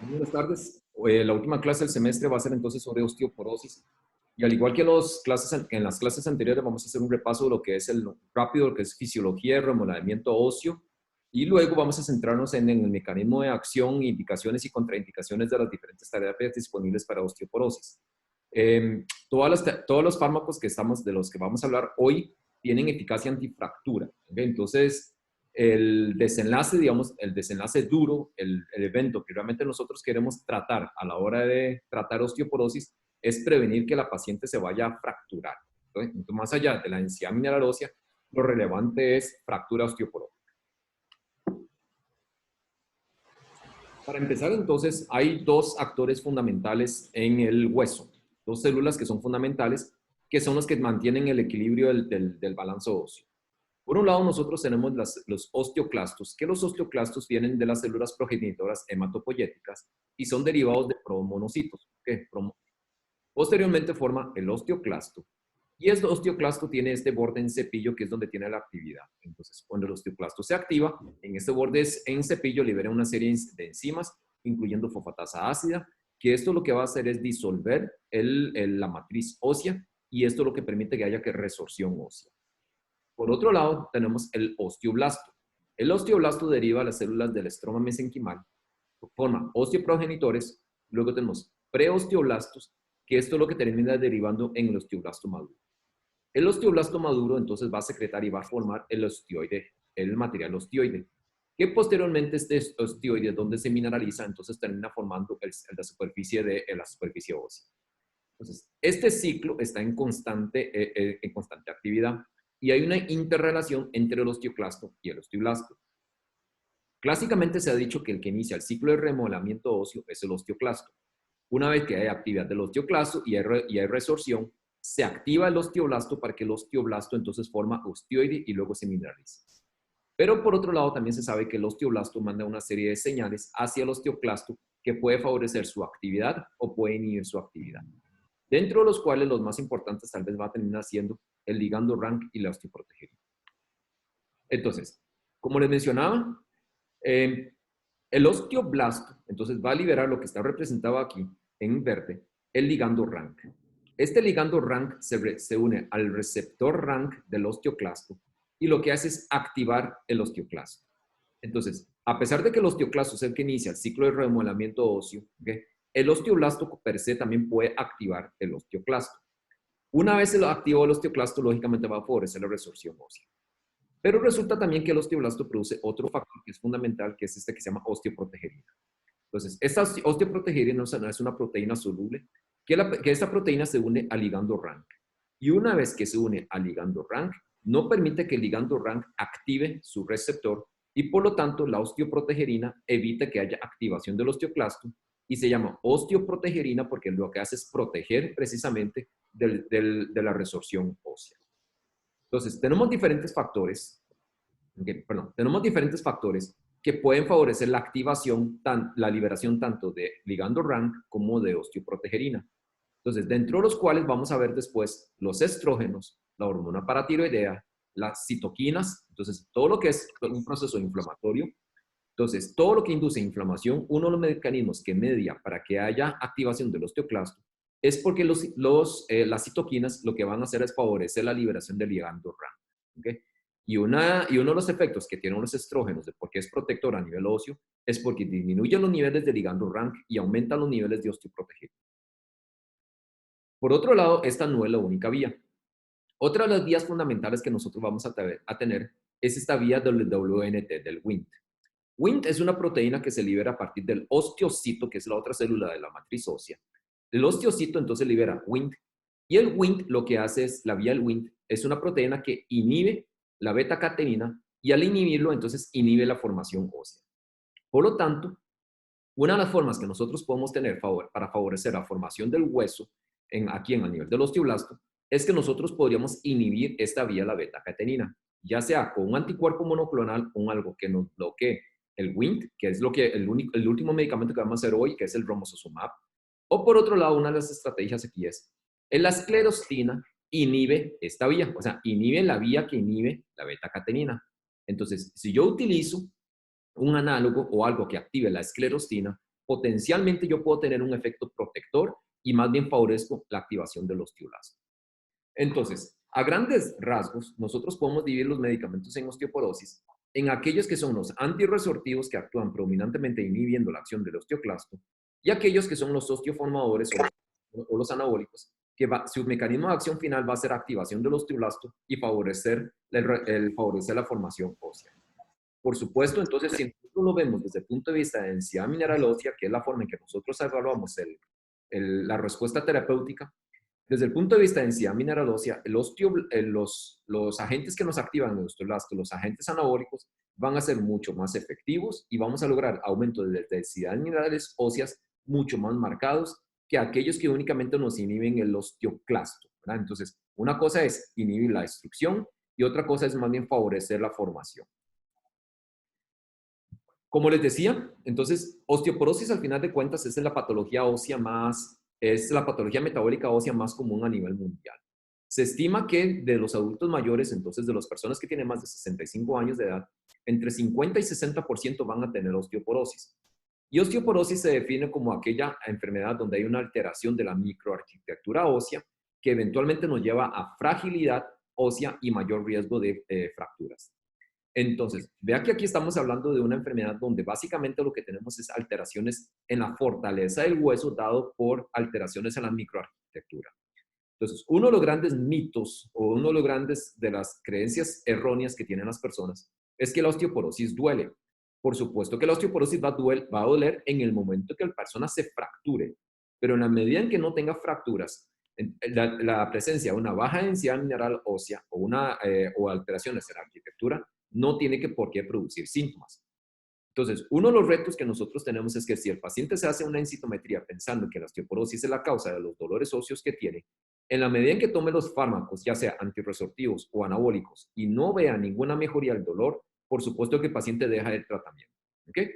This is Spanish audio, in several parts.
Buenas tardes. La última clase del semestre va a ser entonces sobre osteoporosis. Y al igual que en las clases anteriores, vamos a hacer un repaso de lo que es lo que es fisiología y remodelamiento óseo. Y luego vamos a centrarnos en el mecanismo de acción, indicaciones y contraindicaciones de las diferentes terapias disponibles para osteoporosis. Todos los fármacos de los que vamos a hablar hoy tienen eficacia antifractura. ¿Okay? Entonces, el desenlace, digamos, el desenlace duro, el evento que realmente nosotros queremos tratar a la hora de tratar osteoporosis es prevenir que la paciente se vaya a fracturar. Entonces, más allá de la densidad mineral ósea, lo relevante es fractura osteoporótica. Para empezar, entonces, hay dos actores fundamentales en el hueso, dos células que son fundamentales, que son los que mantienen el equilibrio del balance óseo. Por un lado, nosotros tenemos los osteoclastos, que los osteoclastos vienen de las células progenitoras hematopoyéticas y son derivados de promonocitos, que posteriormente forma el osteoclasto. Y este osteoclasto tiene este borde en cepillo, que es donde tiene la actividad. Entonces, cuando el osteoclasto se activa, en este borde en cepillo libera una serie de enzimas, incluyendo fosfatasa ácida, que esto lo que va a hacer es disolver la matriz ósea, y esto lo que permite que haya resorción ósea. Por otro lado, tenemos el osteoblasto. El osteoblasto deriva las células del estroma mesenquimal, forma osteoprogenitores, luego tenemos preosteoblastos, que esto es lo que termina derivando en el osteoblasto maduro. El osteoblasto maduro entonces va a secretar y va a formar el osteoide, el material osteoide, que posteriormente este osteoide donde se mineraliza, entonces termina formando la superficie de la superficie ósea. Entonces, este ciclo está en constante actividad y hay una interrelación entre el osteoclasto y el osteoblasto. Clásicamente se ha dicho que el que inicia el ciclo de remodelamiento óseo es el osteoclasto. Una vez que hay actividad del osteoclasto y hay resorción, se activa el osteoblasto para que el osteoblasto entonces forma osteoide y luego se mineraliza. Pero por otro lado, también se sabe que el osteoblasto manda una serie de señales hacia el osteoclasto que puede favorecer su actividad o puede inhibir su actividad. Dentro de los cuales los más importantes tal vez va a terminar siendo el ligando RANK y la osteoprotegerina. Entonces, como les mencionaba, el osteoblasto entonces va a liberar lo que está representado aquí en verde, el ligando RANK. Este ligando RANK se une al receptor RANK del osteoclasto y lo que hace es activar el osteoclasto. Entonces, a pesar de que el osteoclasto es el que inicia el ciclo de remodelamiento óseo, ¿okay? El osteoblasto per se también puede activar el osteoclasto. Una vez se lo activó el osteoclasto, lógicamente va a favorecer la resorción ósea. Pero resulta también que el osteoblasto produce otro factor que es fundamental, que es este que se llama osteoprotegerina. Entonces, esta osteoprotegerina es una proteína soluble, que esta proteína se une al ligando RANK. Y una vez que se une al ligando RANK, no permite que el ligando RANK active su receptor y por lo tanto la osteoprotegerina evita que haya activación del osteoclasto y se llama osteoprotegerina porque lo que hace es proteger precisamente de la resorción ósea. Entonces, tenemos diferentes factores, tenemos diferentes factores que pueden favorecer la activación, la liberación tanto de ligando RANK como de osteoprotegerina. Entonces, dentro de los cuales vamos a ver después los estrógenos, la hormona paratiroidea, las citoquinas, entonces todo lo que es un proceso inflamatorio. Entonces, todo lo que induce inflamación, uno de los mecanismos que media para que haya activación del osteoclasto es porque las citoquinas lo que van a hacer es favorecer la liberación del ligando RANK. ¿Okay? Y uno de los efectos que tienen los estrógenos de por qué es protector a nivel óseo es porque disminuye los niveles de ligando RANK y aumenta los niveles de osteoprotegerina. Por otro lado, esta no es la única vía. Otra de las vías fundamentales que nosotros vamos a tener es esta vía del WNT, del Wnt. Wnt es una proteína que se libera a partir del osteocito, que es la otra célula de la matriz ósea. El osteocito entonces libera Wnt y el Wnt lo que hace es, la vía del Wnt es una proteína que inhibe la beta-catenina y al inhibirlo entonces inhibe la formación ósea. Por lo tanto, una de las formas que nosotros podemos tener para favorecer la formación del hueso aquí en el nivel del osteoblasto es que nosotros podríamos inhibir esta vía, la beta-catenina, ya sea con un anticuerpo monoclonal o algo que nos bloquee el Wnt, que es el último medicamento que vamos a hacer hoy, que es el romosozumab, o por otro lado, una de las estrategias aquí es, la esclerostina inhibe esta vía, o sea, inhibe la vía que inhibe la beta-catenina. Entonces, si yo utilizo un análogo o algo que active la esclerostina, potencialmente yo puedo tener un efecto protector y más bien favorezco la activación del osteoblasto. Entonces, a grandes rasgos, nosotros podemos dividir los medicamentos en osteoporosis en aquellos que son los antirresortivos que actúan predominantemente inhibiendo la acción del osteoclasto y aquellos que son los osteoformadores o los anabólicos, que su mecanismo de acción final va a ser activación del osteoblasto y favorecer la formación ósea. Por supuesto, entonces, si nosotros lo vemos desde el punto de vista de densidad mineral ósea, que es la forma en que nosotros evaluamos la respuesta terapéutica, desde el punto de vista de densidad mineral ósea, los agentes que nos activan el osteoblasto, los agentes anabólicos, van a ser mucho más efectivos y vamos a lograr aumento de densidad minerales óseas mucho más marcados que aquellos que únicamente nos inhiben el osteoclasto, ¿verdad? Entonces, una cosa es inhibir la destrucción y otra cosa es más bien favorecer la formación. Como les decía, entonces, osteoporosis al final de cuentas es la patología ósea es la patología metabólica ósea más común a nivel mundial. Se estima que de los adultos mayores, entonces de las personas que tienen más de 65 años de edad, entre 50 y 60% van a tener osteoporosis. Y osteoporosis se define como aquella enfermedad donde hay una alteración de la microarquitectura ósea que eventualmente nos lleva a fragilidad ósea y mayor riesgo de fracturas. Entonces, vea que aquí estamos hablando de una enfermedad donde básicamente lo que tenemos es alteraciones en la fortaleza del hueso dado por alteraciones en la microarquitectura. Entonces, uno de los grandes mitos o uno de los grandes de las creencias erróneas que tienen las personas es que la osteoporosis duele. Por supuesto que la osteoporosis va a doler en el momento que la persona se fracture, pero en la medida en que no tenga fracturas, la presencia de una baja densidad mineral ósea o alteraciones en la arquitectura no tiene por qué producir síntomas. Entonces, uno de los retos que nosotros tenemos es que si el paciente se hace una densitometría pensando que la osteoporosis es la causa de los dolores óseos que tiene, en la medida en que tome los fármacos, ya sea antirresortivos o anabólicos, y no vea ninguna mejoría del dolor, por supuesto que el paciente deja el tratamiento. ¿Okay?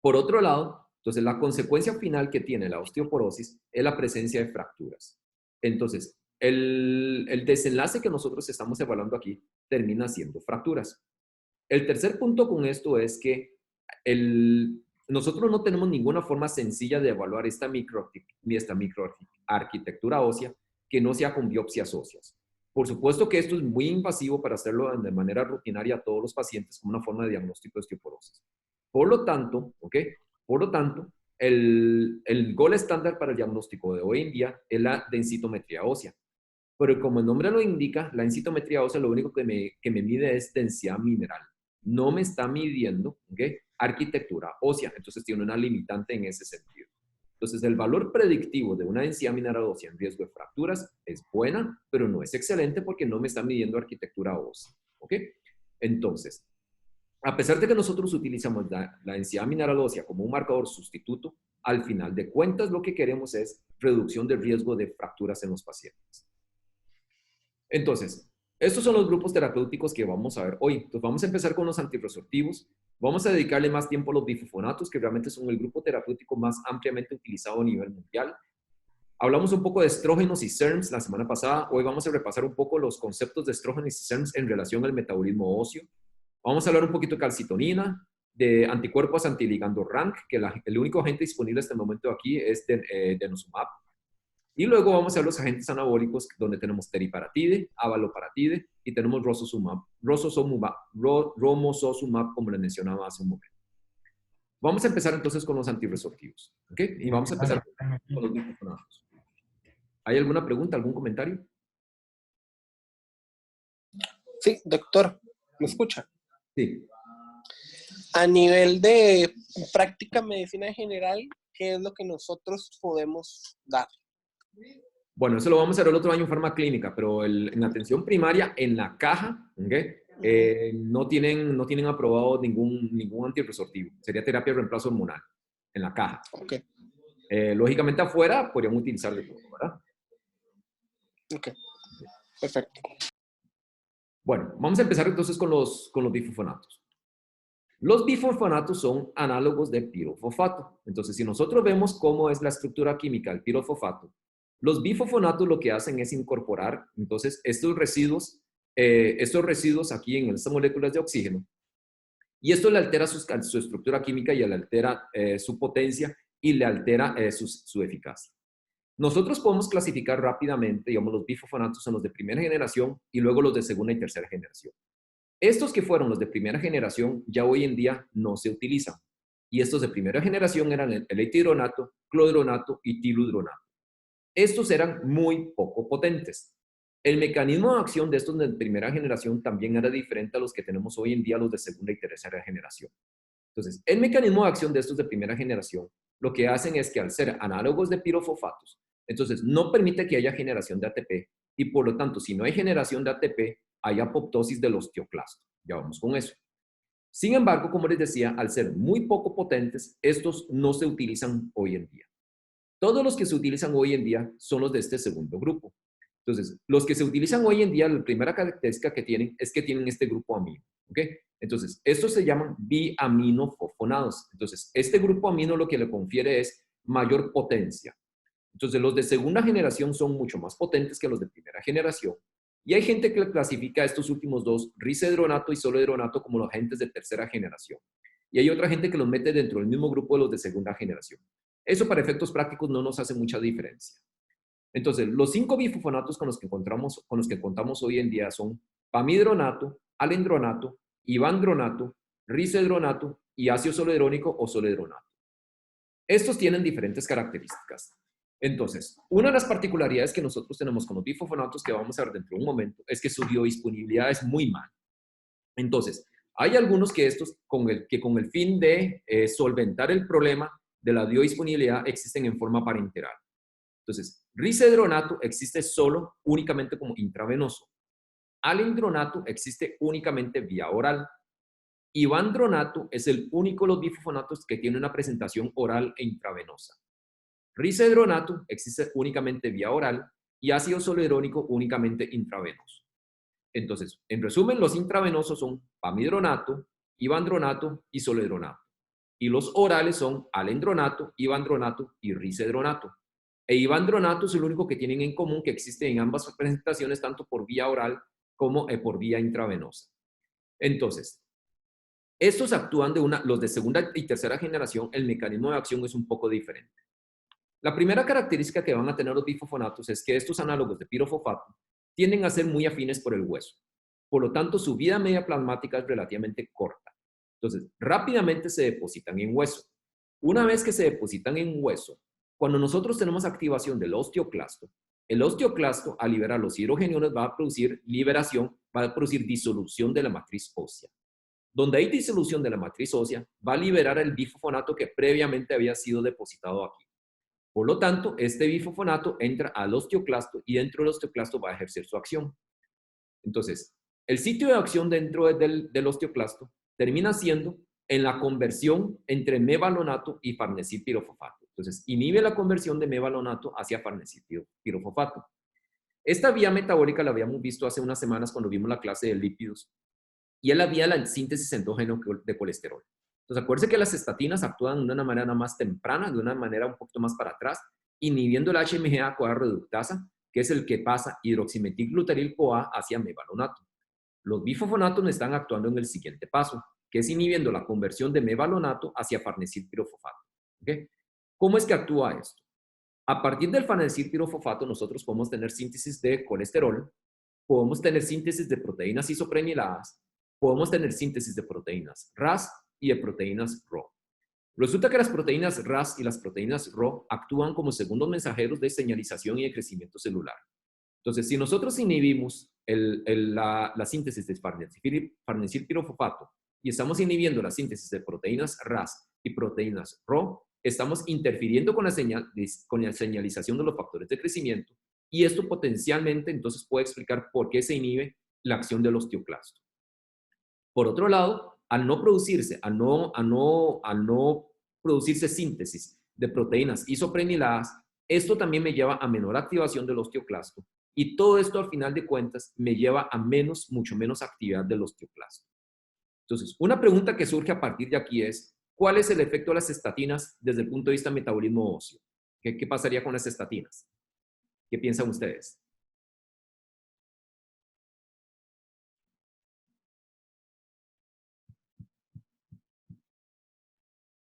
Por otro lado, entonces la consecuencia final que tiene la osteoporosis es la presencia de fracturas. Entonces, el desenlace que nosotros estamos evaluando aquí termina siendo fracturas. El tercer punto con esto es que nosotros no tenemos ninguna forma sencilla de evaluar esta microarquitectura ósea que no sea con biopsias óseas. Por supuesto que esto es muy invasivo para hacerlo de manera rutinaria a todos los pacientes como una forma de diagnóstico de osteoporosis. Por lo tanto, el gol estándar para el diagnóstico de hoy en día es la densitometría ósea. Pero como el nombre lo indica, la densitometría ósea lo único que me mide es densidad mineral. No me está midiendo, ¿okay?, arquitectura ósea. Entonces tiene una limitante en ese sentido. Entonces el valor predictivo de una densidad mineral ósea en riesgo de fracturas es buena, pero no es excelente porque no me está midiendo arquitectura ósea. ¿Ok? Entonces, a pesar de que nosotros utilizamos la densidad mineral ósea como un marcador sustituto, al final de cuentas lo que queremos es reducción del riesgo de fracturas en los pacientes. Entonces, estos son los grupos terapéuticos que vamos a ver hoy. Entonces, vamos a empezar con los antirresortivos. Vamos a dedicarle más tiempo a los bifosfonatos, que realmente son el grupo terapéutico más ampliamente utilizado a nivel mundial. Hablamos un poco de estrógenos y SERMs la semana pasada. Hoy vamos a repasar un poco los conceptos de estrógenos y SERMs en relación al metabolismo óseo. Vamos a hablar un poquito de calcitonina, de anticuerpos antiligando RANK, que el único agente disponible hasta el momento aquí es denosumab. Y luego vamos a ver los agentes anabólicos, donde tenemos teriparatide, abaloparatide y tenemos romosozumab, como les mencionaba hace un momento. Vamos a empezar entonces con los antirresortivos. ¿Ok? Y vamos a empezar con los bifosfonatos. ¿Hay alguna pregunta, algún comentario? Sí, doctor, ¿me escucha? Sí. A nivel de práctica medicina general, ¿qué es lo que nosotros podemos dar? Bueno, eso lo vamos a ver el otro año en farmaclínica, pero en atención primaria, en la caja, ¿okay? No tienen aprobado ningún antirresortivo. Sería terapia de reemplazo hormonal, en la caja. Okay. Lógicamente afuera podríamos utilizar de todo, ¿verdad? Ok, perfecto. Bueno, vamos a empezar entonces con los bifosfonatos. Los bifosfonatos son análogos de pirofosfato. Entonces, si nosotros vemos cómo es la estructura química del pirofosfato, los bifosfonatos lo que hacen es incorporar, entonces, estos residuos aquí en estas moléculas de oxígeno, Y esto le altera su estructura química y le altera su potencia y le altera su eficacia. Nosotros podemos clasificar rápidamente, digamos, los bifosfonatos en los de primera generación y luego los de segunda y tercera generación. Estos que fueron los de primera generación ya hoy en día no se utilizan. Y estos de primera generación eran el etihidronato, clorhidrato y tilhidronato. Estos eran muy poco potentes. El mecanismo de acción de estos de primera generación también era diferente a los que tenemos hoy en día, los de segunda y tercera generación. Entonces, el mecanismo de acción de estos de primera generación, lo que hacen es que al ser análogos de pirofosfatos, entonces no permite que haya generación de ATP y por lo tanto, si no hay generación de ATP, hay apoptosis del osteoclasto. Ya vamos con eso. Sin embargo, como les decía, al ser muy poco potentes, estos no se utilizan hoy en día. Todos los que se utilizan hoy en día son los de este segundo grupo. Entonces, los que se utilizan hoy en día, la primera característica que tienen es que tienen este grupo amino. ¿Ok? Entonces, estos se llaman biaminofosfonados. Entonces, este grupo amino lo que le confiere es mayor potencia. Entonces, los de segunda generación son mucho más potentes que los de primera generación. Y hay gente que clasifica a estos últimos dos, risedronato y soledronato, como los agentes de tercera generación. Y hay otra gente que los mete dentro del mismo grupo de los de segunda generación. Eso para efectos prácticos no nos hace mucha diferencia. Entonces, los 5 bifosfonatos con los que contamos hoy en día son pamidronato, alendronato, ivandronato, risedronato y ácido soledrónico o soledronato. Estos tienen diferentes características. Entonces, una de las particularidades que nosotros tenemos con los bifosfonatos que vamos a ver dentro de un momento es que su biodisponibilidad es muy mala. Entonces, hay algunos que estos, con el fin de solventar el problema de la biodisponibilidad, existen en forma parenteral. Entonces, risedronato existe solo, únicamente como intravenoso. Alendronato existe únicamente vía oral. Ivandronato es el único de los bifosfonatos que tiene una presentación oral e intravenosa. Risedronato existe únicamente vía oral y ácido soledrónico únicamente intravenoso. Entonces, en resumen, los intravenosos son pamidronato, ivandronato y soledronato. Y los orales son alendronato, ivandronato y risedronato. E ivandronato es el único que tienen en común que existe en ambas presentaciones, tanto por vía oral como por vía intravenosa. Entonces, estos actúan los de segunda y tercera generación, el mecanismo de acción es un poco diferente. La primera característica que van a tener los bifosfonatos es que estos análogos de pirofosfato tienden a ser muy afines por el hueso. Por lo tanto, su vida media plasmática es relativamente corta. Entonces, rápidamente se depositan en hueso. Una vez que se depositan en hueso, cuando nosotros tenemos activación del osteoclasto, el osteoclasto, al liberar los hidrogeniones, va a producir liberación, va a producir disolución de la matriz ósea. Donde hay disolución de la matriz ósea, va a liberar el bifosfonato que previamente había sido depositado aquí. Por lo tanto, este bifosfonato entra al osteoclasto y dentro del osteoclasto va a ejercer su acción. Entonces, el sitio de acción dentro del osteoclasto termina siendo en la conversión entre mevalonato y farnesil pirofosfato. Entonces, inhibe la conversión de mevalonato hacia farnesil pirofosfato. Esta vía metabólica la habíamos visto hace unas semanas cuando vimos la clase de lípidos y es la vía de la síntesis endógeno de colesterol. Entonces, acuérdense que las estatinas actúan de una manera más temprana, de una manera un poquito más para atrás, inhibiendo el HMG-CoA reductasa, que es el que pasa hidroximetilglutaril-CoA hacia mevalonato. Los bifosfonatos están actuando en el siguiente paso, que es inhibiendo la conversión de mevalonato hacia farnesil pirofosfato. ¿Okay? ¿Cómo es que actúa esto? A partir del farnesil pirofosfato, nosotros podemos tener síntesis de colesterol, podemos tener síntesis de proteínas isopreniladas, podemos tener síntesis de proteínas RAS y de proteínas RO. Resulta que las proteínas RAS y las proteínas RO actúan como segundos mensajeros de señalización y de crecimiento celular. Entonces, si nosotros inhibimos la síntesis de farnesil pirofosfato y estamos inhibiendo la síntesis de proteínas RAS y proteínas RO, estamos interfiriendo con la señalización de los factores de crecimiento y esto potencialmente entonces puede explicar por qué se inhibe la acción del osteoclasto. Por otro lado, al no producirse síntesis de proteínas isopreniladas, esto también me lleva a menor activación del osteoclasto y todo esto al final de cuentas me lleva a mucho menos actividad del osteoclasto. Entonces, una pregunta que surge a partir de aquí es, ¿cuál es el efecto de las estatinas desde el punto de vista del metabolismo óseo? ¿Qué pasaría con las estatinas? ¿Qué piensan ustedes?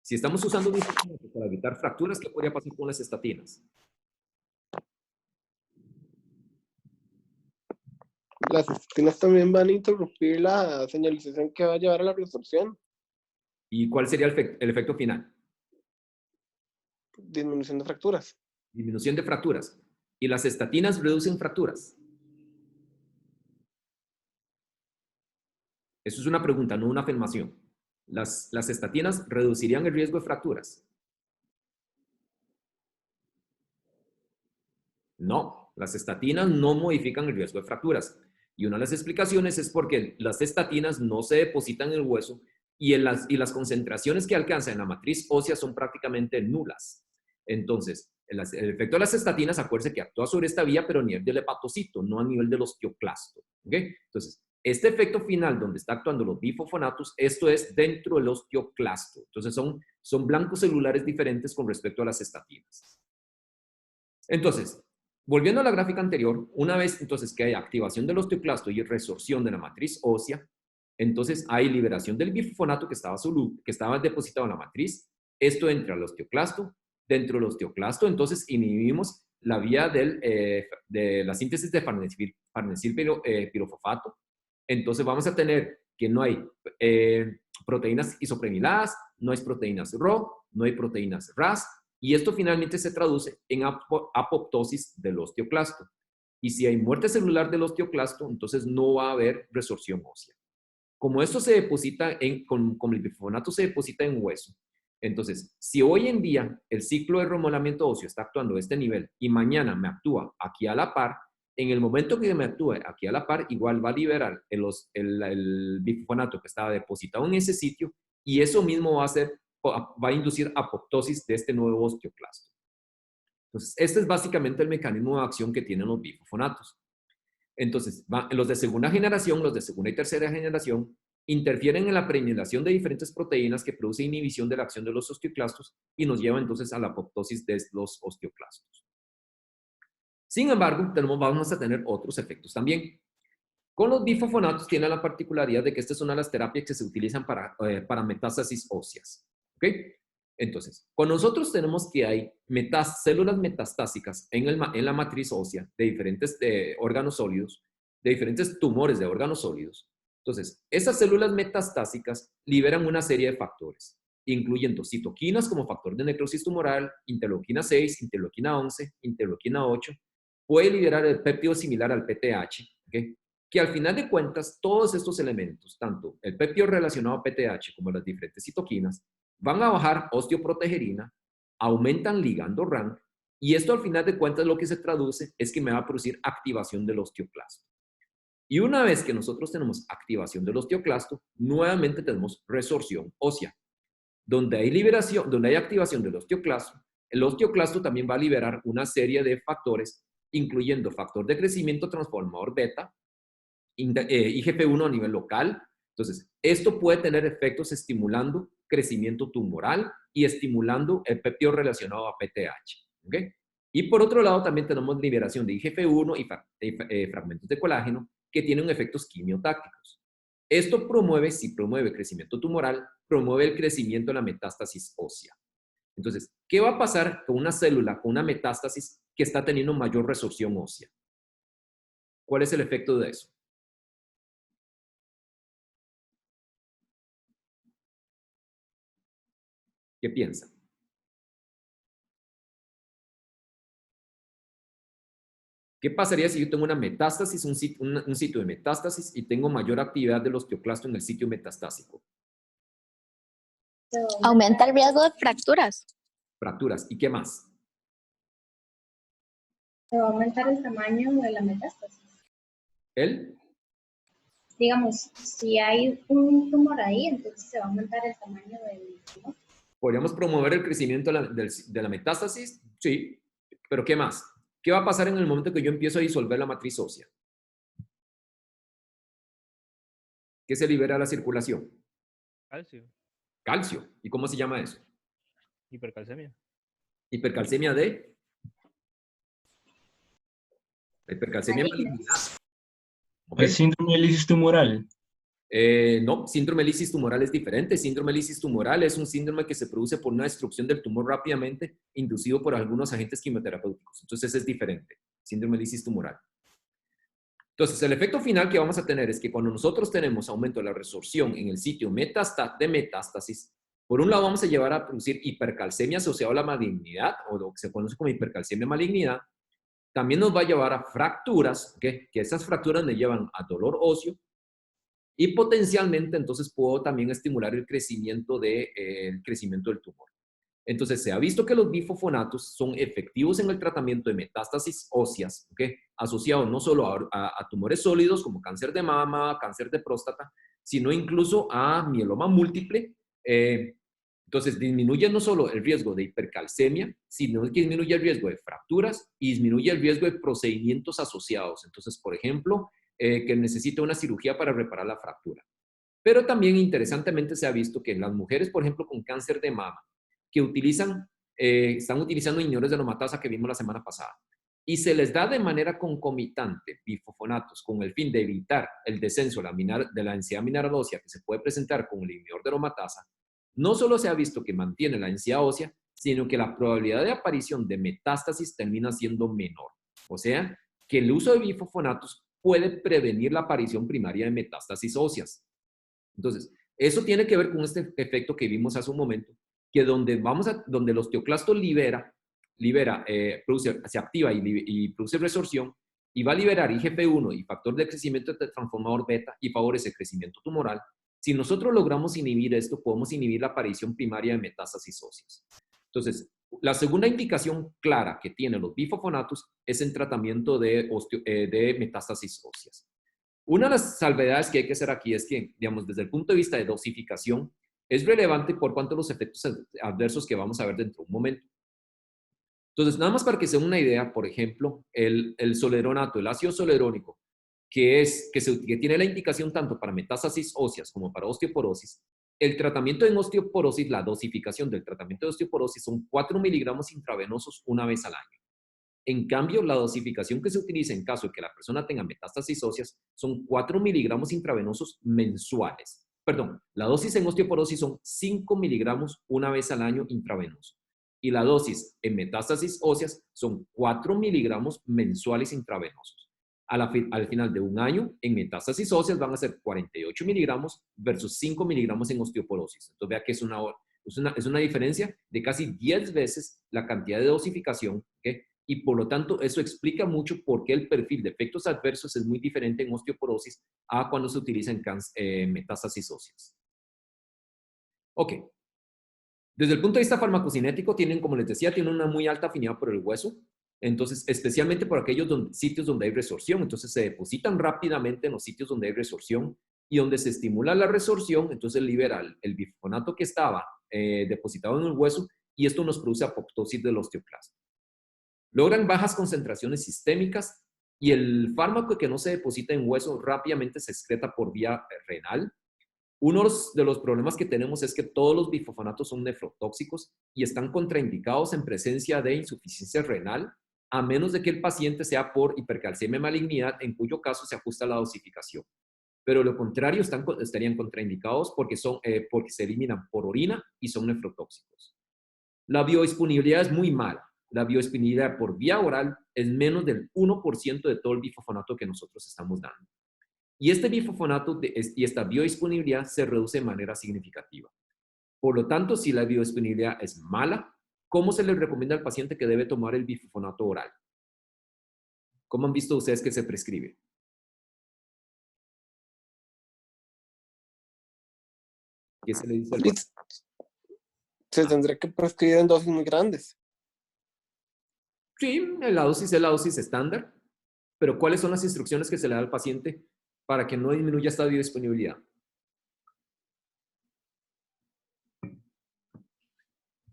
Si estamos usando bifosfonatos para evitar fracturas, ¿qué podría pasar con las estatinas? Las estatinas también van a interrumpir la señalización que va a llevar a la resorción. ¿Y cuál sería el efecto final? Disminución de fracturas. Disminución de fracturas. ¿Y las estatinas reducen fracturas? Eso es una pregunta, no una afirmación. ¿Las estatinas reducirían el riesgo de fracturas? No, las estatinas no modifican el riesgo de fracturas. Y una de las explicaciones es porque las estatinas no se depositan en el hueso y las concentraciones que alcanza en la matriz ósea son prácticamente nulas. Entonces, el efecto de las estatinas, acuérdense que actúa sobre esta vía, pero a nivel del hepatocito, no a nivel del osteoclasto. ¿Okay? Entonces, este efecto final donde está actuando los bifosfonatos, esto es dentro del osteoclasto. Entonces, son blancos celulares diferentes con respecto a las estatinas. Entonces, volviendo a la gráfica anterior, una vez entonces que hay activación del osteoclasto y resorción de la matriz ósea, entonces hay liberación del bifosfonato que estaba depositado en la matriz. Esto entra al osteoclasto. Dentro del osteoclasto, entonces inhibimos la vía de la síntesis de farnesil pirofosfato. Entonces vamos a tener que no hay proteínas isopreniladas, no hay proteínas RO, no hay proteínas RAS, y esto finalmente se traduce en apoptosis del osteoclasto. Y si hay muerte celular del osteoclasto, entonces no va a haber resorción ósea. Como esto se deposita como el bifosfonato se deposita en hueso, entonces, si hoy en día el ciclo de remolamiento óseo está actuando a este nivel y mañana me actúa aquí a la par, en el momento que me actúe aquí a la par, igual va a liberar el bifosfonato que estaba depositado en ese sitio y eso mismo va a inducir apoptosis de este nuevo osteoclasto. Entonces, este es básicamente el mecanismo de acción que tienen los bifosfonatos. Entonces, los de segunda generación, los de segunda y tercera generación, interfieren en la preminación de diferentes proteínas que producen inhibición de la acción de los osteoclastos y nos lleva entonces a la apoptosis de los osteoclastos. Sin embargo, vamos a tener otros efectos también. Con los bifosfonatos tiene la particularidad de que esta es una de las terapias que se utilizan para metástasis óseas. ¿Ok? Entonces, con nosotros tenemos que hay células metastásicas en la matriz ósea de diferentes órganos sólidos, de diferentes tumores de órganos sólidos. Entonces, esas células metastásicas liberan una serie de factores, incluyendo citoquinas como factor de necrosis tumoral, interleuquina 6, interleuquina 11, interleuquina 8. Puede liberar el péptido similar al PTH, ¿okay? Que al final de cuentas, todos estos elementos, tanto el péptido relacionado a PTH como las diferentes citoquinas, van a bajar osteoprotegerina, aumentan ligando RANK, y esto al final de cuentas lo que se traduce es que me va a producir activación del osteoclasto. Y una vez que nosotros tenemos activación del osteoclasto, nuevamente tenemos resorción ósea. Donde hay liberación, donde hay activación del osteoclasto, el osteoclasto también va a liberar una serie de factores, incluyendo factor de crecimiento transformador beta, IGF-1 a nivel local. Entonces, esto puede tener efectos estimulando crecimiento tumoral y estimulando el péptido relacionado a PTH. ¿Okay? Y por otro lado, también tenemos liberación de IGF-1 y fragmentos de colágeno que tienen efectos quimiotácticos. Esto si promueve crecimiento tumoral, promueve el crecimiento de la metástasis ósea. Entonces, ¿qué va a pasar con una célula, con una metástasis que está teniendo mayor resorción ósea? ¿Cuál es el efecto de eso? ¿Qué piensan? ¿Qué pasaría si yo tengo una metástasis, un sitio de metástasis y tengo mayor actividad del osteoclasto en el sitio metastásico? Aumenta el riesgo de fracturas. Fracturas. ¿Y qué más? Se va a aumentar el tamaño de la metástasis. ¿El? Digamos, si hay un tumor ahí, entonces se va a aumentar el tamaño del tumor. ¿Podríamos promover el crecimiento de la metástasis? Sí. ¿Pero qué más? ¿Qué va a pasar en el momento que yo empiezo a disolver la matriz ósea? ¿Qué se libera a la circulación? Calcio. Calcio. ¿Y cómo se llama eso? Hipercalcemia. Hipercalcemia de... Hipercalcemia malignidad. ¿Okay? El síndrome de lisis tumoral. No, síndrome de lisis tumoral es diferente. Síndrome de lisis tumoral es un síndrome que se produce por una destrucción del tumor rápidamente, inducido por algunos agentes quimioterapéuticos. Entonces, es diferente. Síndrome de lisis tumoral. Entonces, el efecto final que vamos a tener es que cuando nosotros tenemos aumento de la resorción en el sitio de metástasis, por un lado vamos a llevar a producir hipercalcemia asociada a la malignidad, o lo que se conoce como hipercalcemia malignidad. También nos va a llevar a fracturas, ¿okay? Que esas fracturas me llevan a dolor óseo, y potencialmente entonces puedo también estimular el crecimiento, el crecimiento del tumor. Entonces se ha visto que los bifosfonatos son efectivos en el tratamiento de metástasis óseas, ¿okay? Asociados no solo a tumores sólidos como cáncer de mama, cáncer de próstata, sino incluso a mieloma múltiple. Entonces disminuye no solo el riesgo de hipercalcemia, sino que disminuye el riesgo de fracturas y disminuye el riesgo de procedimientos asociados. Entonces, por ejemplo, que necesita una cirugía para reparar la fractura. Pero también interesantemente se ha visto que en las mujeres, por ejemplo, con cáncer de mama, que están utilizando inhibidores de aromatasa que vimos la semana pasada, y se les da de manera concomitante bifosfonatos con el fin de evitar el descenso de la densidad mineral ósea que se puede presentar con el inhibidor de aromatasa, no solo se ha visto que mantiene la densidad ósea, sino que la probabilidad de aparición de metástasis termina siendo menor. O sea, que el uso de bifosfonatos puede prevenir la aparición primaria de metástasis óseas. Entonces, eso tiene que ver con este efecto que vimos hace un momento, que donde el osteoclasto se activa y produce resorción, y va a liberar IGF-1 y factor de crecimiento de transformador beta y favorece el crecimiento tumoral. Si nosotros logramos inhibir esto, podemos inhibir la aparición primaria de metástasis óseas. Entonces, la segunda indicación clara que tienen los bifosfonatos es en tratamiento de metástasis óseas. Una de las salvedades que hay que hacer aquí es que, digamos, desde el punto de vista de dosificación, es relevante por cuanto a los efectos adversos que vamos a ver dentro de un momento. Entonces, nada más para que se den una idea, por ejemplo, el soleronato, el ácido solerónico, que tiene la indicación tanto para metástasis óseas como para osteoporosis, el tratamiento en osteoporosis, la dosificación del tratamiento de osteoporosis son 4 miligramos intravenosos una vez al año. En cambio, la dosificación que se utiliza en caso de que la persona tenga metástasis óseas son 4 miligramos intravenosos mensuales. Perdón, la dosis en osteoporosis son 5 miligramos una vez al año intravenoso. Y la dosis en metástasis óseas son 4 miligramos mensuales intravenosos. Al final de un año, en metástasis óseas van a ser 48 miligramos versus 5 miligramos en osteoporosis. Entonces, vea que es una diferencia de casi 10 veces la cantidad de dosificación, ¿okay? Y por lo tanto, eso explica mucho por qué el perfil de efectos adversos es muy diferente en osteoporosis a cuando se utiliza en metástasis óseas. Ok. Desde el punto de vista farmacocinético, como les decía, tienen una muy alta afinidad por el hueso. Entonces, especialmente por aquellos sitios donde hay resorción. Entonces, se depositan rápidamente en los sitios donde hay resorción y donde se estimula la resorción, entonces libera el bifosfonato que estaba depositado en el hueso y esto nos produce apoptosis del osteoclasto. Logran bajas concentraciones sistémicas y el fármaco que no se deposita en hueso rápidamente se excreta por vía renal. Uno de los problemas que tenemos es que todos los bifosfonatos son nefrotóxicos y están contraindicados en presencia de insuficiencia renal, a menos de que el paciente sea por hipercalcemia malignidad, en cuyo caso se ajusta la dosificación. Pero lo contrario, estarían contraindicados porque se eliminan por orina y son nefrotóxicos. La biodisponibilidad es muy mala. La biodisponibilidad por vía oral es menos del 1% de todo el bifosfonato que nosotros estamos dando. Y este bifosfonato y esta biodisponibilidad se reduce de manera significativa. Por lo tanto, si la biodisponibilidad es mala, ¿cómo se le recomienda al paciente que debe tomar el bifosfonato oral? ¿Cómo han visto ustedes que se prescribe? ¿Qué se le dice al paciente? Se tendría que prescribir en dosis muy grandes. Sí, la dosis es la dosis estándar, pero ¿cuáles son las instrucciones que se le da al paciente para que no disminuya esta biodisponibilidad?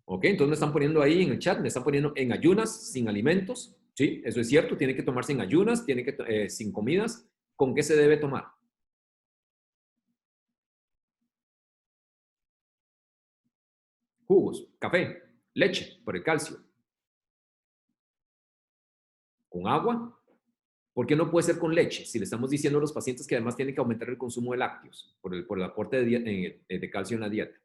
Ok, entonces me están poniendo ahí en el chat, me están poniendo en ayunas, sin alimentos. Sí, eso es cierto, tiene que tomarse en ayunas, sin comidas. ¿Con qué se debe tomar? Jugos, café, leche, por el calcio. ¿Con agua? ¿Por qué no puede ser con leche? Si le estamos diciendo a los pacientes que además tienen que aumentar el consumo de lácteos por el aporte de calcio en la dieta.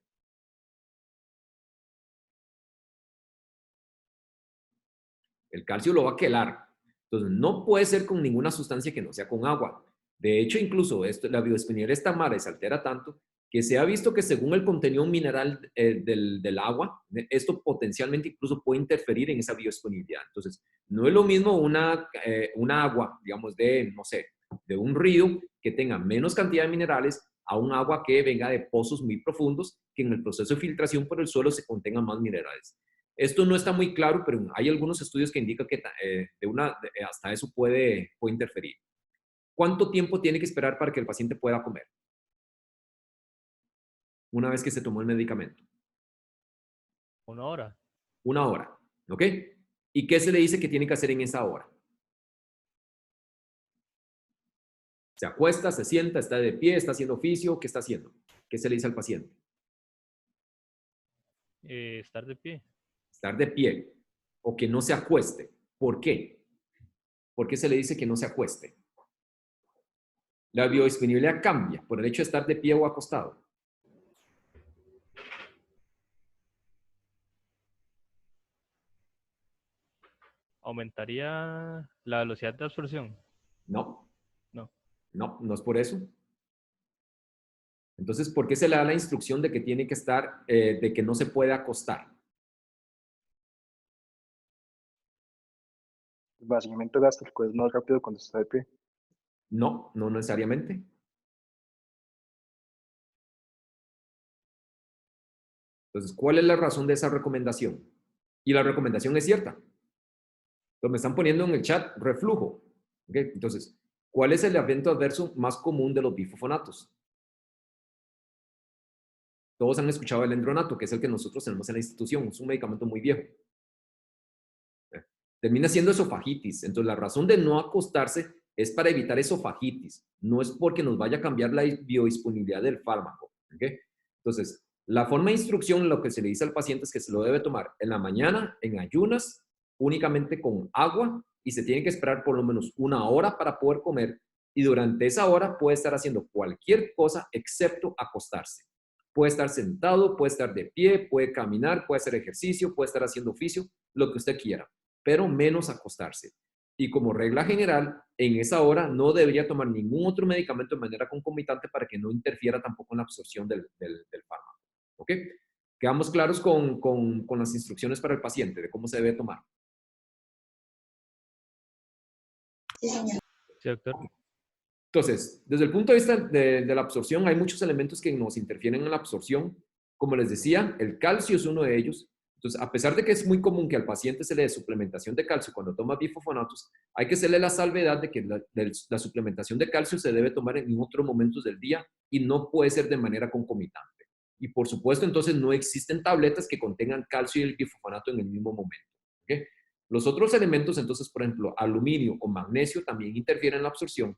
El calcio lo va a quelar. Entonces, no puede ser con ninguna sustancia que no sea con agua. De hecho, incluso la biodisponibilidad de esta madre se altera tanto que se ha visto que según el contenido mineral del agua, esto potencialmente incluso puede interferir en esa biodisponibilidad. Entonces, no es lo mismo una agua, digamos, no sé, de un río que tenga menos cantidad de minerales a un agua que venga de pozos muy profundos, que en el proceso de filtración por el suelo se contengan más minerales. Esto no está muy claro, pero hay algunos estudios que indican que hasta eso puede interferir. ¿Cuánto tiempo tiene que esperar para que el paciente pueda comer? Una vez que se tomó el medicamento. 1 hora. 1 hora, ¿ok? ¿Y qué se le dice que tiene que hacer en esa hora? Se acuesta, se sienta, está de pie, está haciendo oficio, ¿qué está haciendo? ¿Qué se le dice al paciente? Estar de pie. Estar de pie o que no se acueste. ¿Por qué? ¿Por qué se le dice que no se acueste? La biodisponibilidad cambia por el hecho de estar de pie o acostado. ¿Aumentaría la velocidad de absorción? No, No. no es por eso. Entonces, ¿por qué se le da la instrucción de que tiene que estar, de que no se puede acostar? Básicamente gástrico es más rápido cuando está de pie. No necesariamente. Entonces, ¿cuál es la razón de esa recomendación? Y la recomendación es cierta. Entonces, me están poniendo en el chat reflujo. ¿Okay? Entonces, ¿cuál es el evento adverso más común de los bifosfonatos? Todos han escuchado el endronato, que es el que nosotros tenemos en la institución. Es un medicamento muy viejo. Termina siendo esofagitis. Entonces, la razón de no acostarse es para evitar esofagitis. No es porque nos vaya a cambiar la biodisponibilidad del fármaco. ¿Okay? Entonces, la forma de instrucción, lo que se le dice al paciente es que se lo debe tomar en la mañana, en ayunas, únicamente con agua, y se tiene que esperar por lo menos 1 hora para poder comer, y durante esa hora puede estar haciendo cualquier cosa excepto acostarse. Puede estar sentado, puede estar de pie, puede caminar, puede hacer ejercicio, puede estar haciendo oficio, lo que usted quiera, pero menos acostarse. Y como regla general, en esa hora no debería tomar ningún otro medicamento de manera concomitante para que no interfiera tampoco en la absorción del fármaco. ¿Ok? Quedamos claros con las instrucciones para el paciente de cómo se debe tomar. Sí, señor. Sí, doctor. Entonces, desde el punto de vista de la absorción, hay muchos elementos que nos interfieren en la absorción. Como les decía, el calcio es uno de ellos. Entonces, a pesar de que es muy común que al paciente se le dé suplementación de calcio cuando toma bifosfonatos, hay que hacerle la salvedad de que la suplementación de calcio se debe tomar en otros momentos del día y no puede ser de manera concomitante. Y por supuesto, entonces no existen tabletas que contengan calcio y el bifosfonato en el mismo momento. ¿Okay? Los otros elementos, entonces, por ejemplo, aluminio o magnesio también interfieren en la absorción.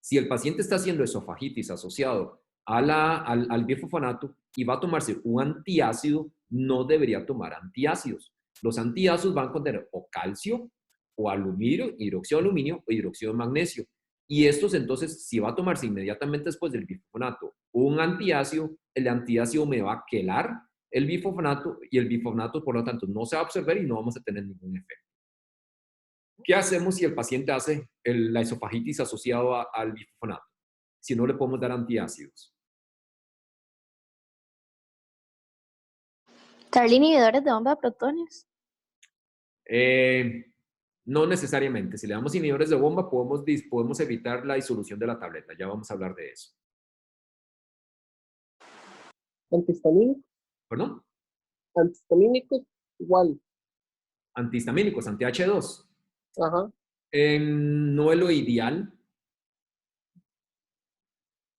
Si el paciente está haciendo esofagitis asociado al bifosfonato y va a tomarse un antiácido, no debería tomar antiácidos. Los antiácidos van a contener o calcio, o aluminio, hidróxido de aluminio o hidróxido de magnesio. Y estos entonces, si va a tomarse inmediatamente después del bifosfonato un antiácido, el antiácido me va a quelar el bifosfonato y el bifosfonato, por lo tanto, no se va a absorber y no vamos a tener ningún efecto. ¿Qué hacemos si el paciente hace la esofagitis asociada al bifosfonato? Si no le podemos dar antiácidos. ¿Darle inhibidores de bomba de protones? No necesariamente. Si le damos inhibidores de bomba, podemos evitar la disolución de la tableta. Ya vamos a hablar de eso. Antihistamínicos. ¿Perdón? Antihistamínicos, igual. Antihistamínicos, anti-H2. Ajá. No es lo ideal.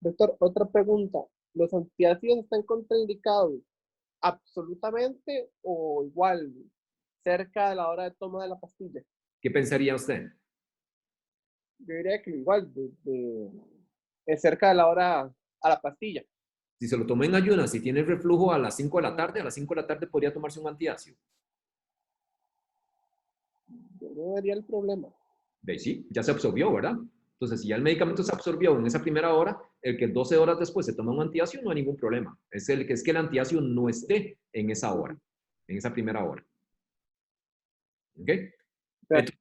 Doctor, otra pregunta. ¿Los antiácidos están contraindicados absolutamente o igual cerca de la hora de toma de la pastilla? ¿Qué pensaría usted? Yo diría que igual, es cerca de la hora a la pastilla. Si se lo toma en ayunas, si tiene reflujo a las 5 de la tarde, a las 5 de la tarde podría tomarse un antiácido. Yo no vería el problema. De ahí sí, ya se absorbió, ¿verdad? Entonces, si ya el medicamento se absorbió en esa primera hora, el que 12 horas después se toma un antiácido no hay ningún problema. Es que el antiácido no esté en esa hora, en esa primera hora. ¿Ok? Entonces,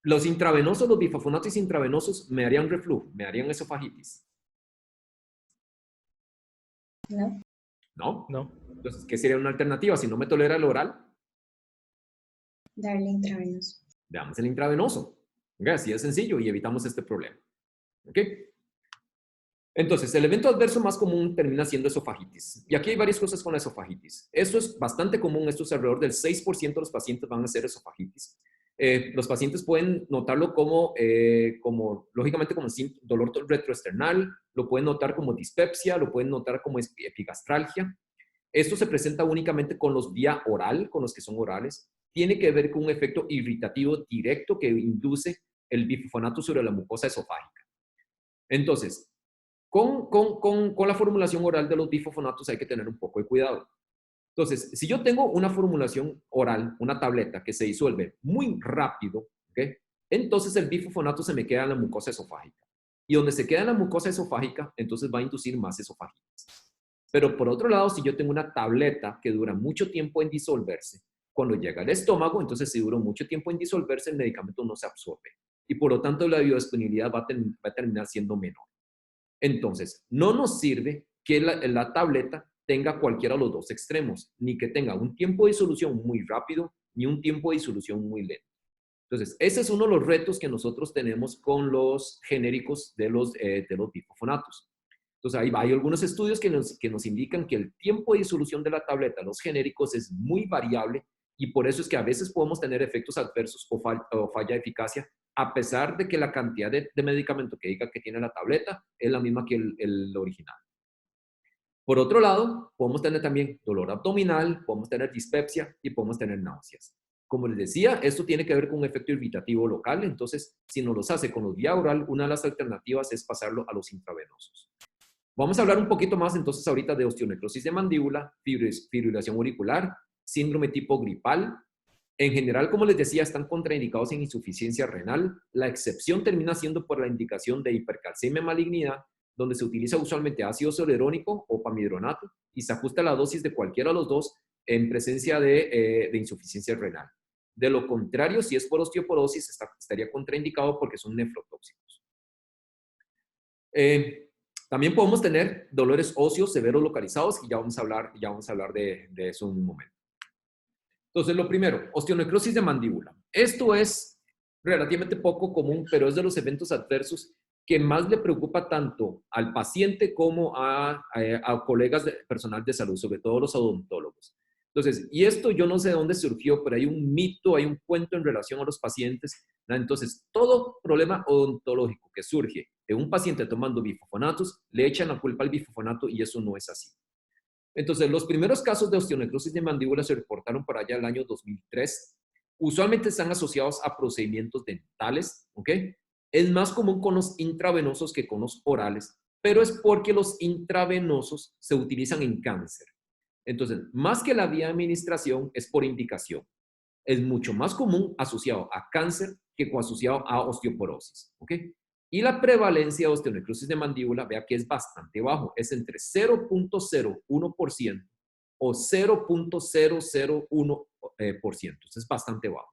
los intravenosos, los bifosfonatos intravenosos me harían reflujo, me harían esofagitis. No. ¿No? No. Entonces, ¿qué sería una alternativa? Si no me tolera el oral, Darle intravenoso. veamos el intravenoso. ¿Ok? Así de sencillo y evitamos este problema. ¿Ok? Entonces, el evento adverso más común termina siendo esofagitis. Y aquí hay varias cosas con la esofagitis. Esto es bastante común, esto es alrededor del 6% de los pacientes van a hacer esofagitis. Los pacientes pueden notarlo lógicamente, como dolor retroesternal, lo pueden notar como dispepsia, lo pueden notar como epigastralgia. Esto se presenta únicamente con los vía oral, con los que son orales. Tiene que ver con un efecto irritativo directo que induce el bifosfonato sobre la mucosa esofágica. Entonces, con la formulación oral de los bifosfonatos hay que tener un poco de cuidado. Entonces, si yo tengo una formulación oral, una tableta que se disuelve muy rápido, ¿okay? Entonces el bifosfonato se me queda en la mucosa esofágica. Y donde se queda en la mucosa esofágica, entonces va a inducir más esofagitis. Pero por otro lado, si yo tengo una tableta que dura mucho tiempo en disolverse, cuando llega al estómago, entonces si duró mucho tiempo en disolverse, el medicamento no se absorbe. Y por lo tanto, la biodisponibilidad va a terminar siendo menor. Entonces, no nos sirve que la tableta tenga cualquiera de los dos extremos, ni que tenga un tiempo de disolución muy rápido, ni un tiempo de disolución muy lento. Entonces, ese es uno de los retos que nosotros tenemos con los genéricos de los bifosfonatos. Entonces, hay algunos estudios que nos indican que el tiempo de disolución de la tableta, los genéricos, es muy variable y por eso es que a veces podemos tener efectos adversos o falla de eficacia, a pesar de que la cantidad de medicamento que diga que tiene la tableta es la misma que el original. Por otro lado, podemos tener también dolor abdominal, podemos tener dispepsia y podemos tener náuseas. Como les decía, esto tiene que ver con un efecto irritativo local, entonces si nos los hace con los vía oral, una de las alternativas es pasarlo a los intravenosos. Vamos a hablar un poquito más entonces ahorita de osteonecrosis de mandíbula, fibrilación auricular, síndrome tipo gripal. En general, como les decía, están contraindicados en insuficiencia renal. La excepción termina siendo por la indicación de hipercalcemia malignidad, donde se utiliza usualmente ácido zolerónico o pamidronato y se ajusta la dosis de cualquiera de los dos en presencia de insuficiencia renal. De lo contrario, si es por osteoporosis, estaría contraindicado porque son nefrotóxicos. También podemos tener dolores óseos severos localizados y ya vamos a hablar de eso en un momento. Entonces, lo primero, osteonecrosis de mandíbula. Esto es relativamente poco común, pero es de los eventos adversos que más le preocupa tanto al paciente como a colegas personal de salud, sobre todo los odontólogos. Entonces, y esto yo no sé de dónde surgió, pero hay un mito, hay un cuento en relación a los pacientes, ¿no? Entonces, todo problema odontológico que surge de un paciente tomando bifosfonatos, le echan la culpa al bifosfonato y eso no es así. Entonces, los primeros casos de osteonecrosis de mandíbula se reportaron por allá el año 2003. Usualmente están asociados a procedimientos dentales, ¿ok? Es más común con los intravenosos que con los orales, pero es porque los intravenosos se utilizan en cáncer. Entonces, más que la vía de administración, es por indicación. Es mucho más común asociado a cáncer que asociado a osteoporosis, ¿ok? Y la prevalencia de osteonecrosis de mandíbula, vea que es bastante bajo, es entre 0.01% o 0.001%, es bastante bajo.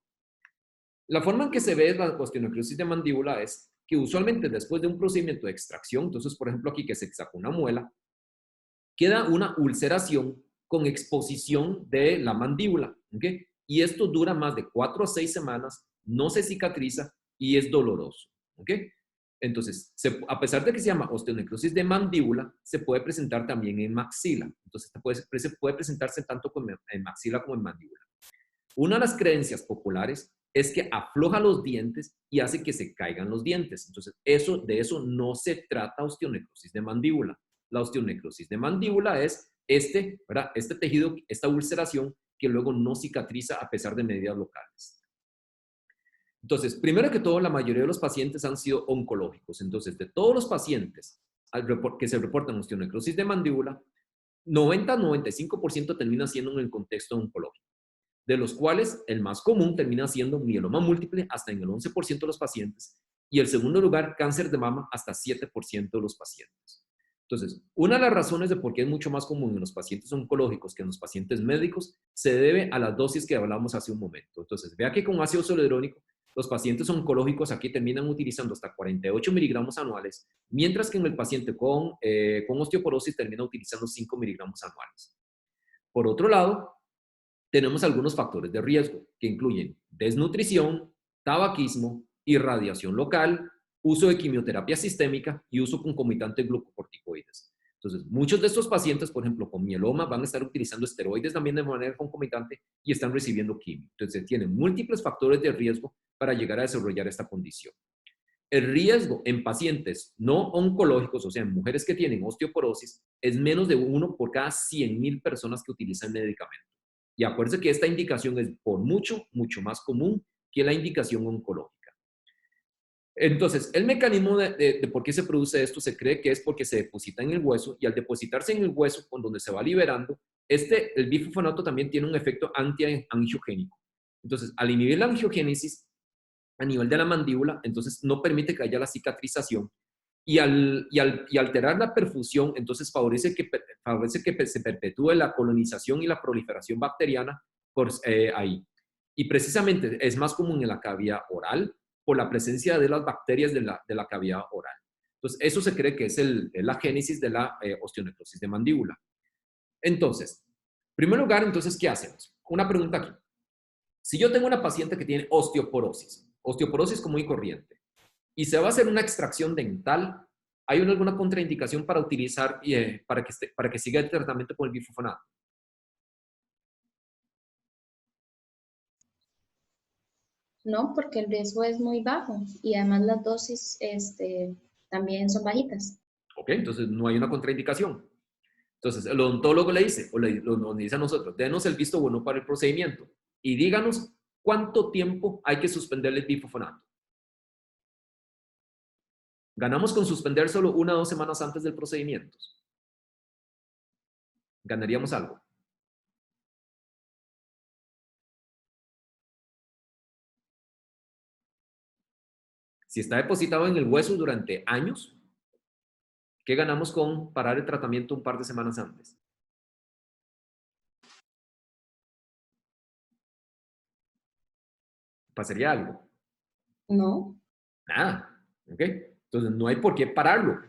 La forma en que se ve la osteonecrosis de mandíbula es que usualmente después de un procedimiento de extracción, entonces por ejemplo aquí que se sacó una muela, queda una ulceración con exposición de la mandíbula, ¿ok? Y esto dura más de 4 a 6 semanas, no se cicatriza y es doloroso, ¿ok? Entonces, a pesar de que se llama osteonecrosis de mandíbula, se puede presentar también en maxila. Entonces, puede presentarse tanto en maxila como en mandíbula. Una de las creencias populares es que afloja los dientes y hace que se caigan los dientes. Entonces, de eso no se trata osteonecrosis de mandíbula. La osteonecrosis de mandíbula es ¿verdad? Este tejido, esta ulceración que luego no cicatriza a pesar de medidas locales. Entonces, primero que todo, la mayoría de los pacientes han sido oncológicos. Entonces, de todos los pacientes que se reportan osteonecrosis de mandíbula, 90-95% termina siendo en el contexto oncológico. de los cuales el más común termina siendo mieloma múltiple hasta en el 11% de los pacientes y el segundo lugar, cáncer de mama, hasta 7% de los pacientes. Entonces, una de las razones de por qué es mucho más común en los pacientes oncológicos que en los pacientes médicos se debe a las dosis que hablamos hace un momento. Entonces, vea que con ácido zoledrónico, los pacientes oncológicos aquí terminan utilizando hasta 48 miligramos anuales, mientras que en el paciente con osteoporosis termina utilizando 5 miligramos anuales. Por otro lado, tenemos algunos factores de riesgo que incluyen desnutrición, tabaquismo, irradiación local, uso de quimioterapia sistémica y uso concomitante de glucocorticoides. Entonces, muchos de estos pacientes, por ejemplo, con mieloma, van a estar utilizando esteroides también de manera concomitante y están recibiendo quimio. Entonces, tienen múltiples factores de riesgo para llegar a desarrollar esta condición. El riesgo en pacientes no oncológicos, o sea, en mujeres que tienen osteoporosis, es menos de 1 por cada 100,000 personas que utilizan medicamento. Y acuérdense que esta indicación es por mucho más común que la indicación oncológica. Entonces, el mecanismo de por qué se produce esto se cree que es porque se deposita en el hueso y al depositarse en el hueso, con donde se va liberando, el bifosfonato también tiene un efecto antiangiogénico. Entonces, al inhibir la angiogénesis a nivel de la mandíbula, entonces no permite que haya la cicatrización y alterar la perfusión, entonces favorece que se perpetúe la colonización y la proliferación bacteriana ahí. Y precisamente es más común en la cavidad oral por la presencia de las bacterias de la cavidad oral. Entonces, eso se cree que es la génesis de la osteonecrosis de mandíbula. Entonces, en primer lugar, entonces, ¿qué hacemos? Una pregunta aquí. Si yo tengo una paciente que tiene osteoporosis común y corriente, y se va a hacer una extracción dental, ¿hay alguna contraindicación para utilizar, para que siga el tratamiento con el bifosfonato? No, porque el riesgo es muy bajo y además las dosis también son bajitas. Ok, entonces no hay una contraindicación. Entonces el odontólogo le dice, nos dice a nosotros, denos el visto bueno para el procedimiento y díganos cuánto tiempo hay que suspender el bifosfonato. Ganamos con suspender solo 1 o 2 semanas antes del procedimiento. ¿Ganaríamos algo? Si está depositado en el hueso durante años, ¿qué ganamos con parar el tratamiento un par de semanas antes? ¿Pasaría algo? No. Nada. ¿Ok? Entonces no hay por qué pararlo.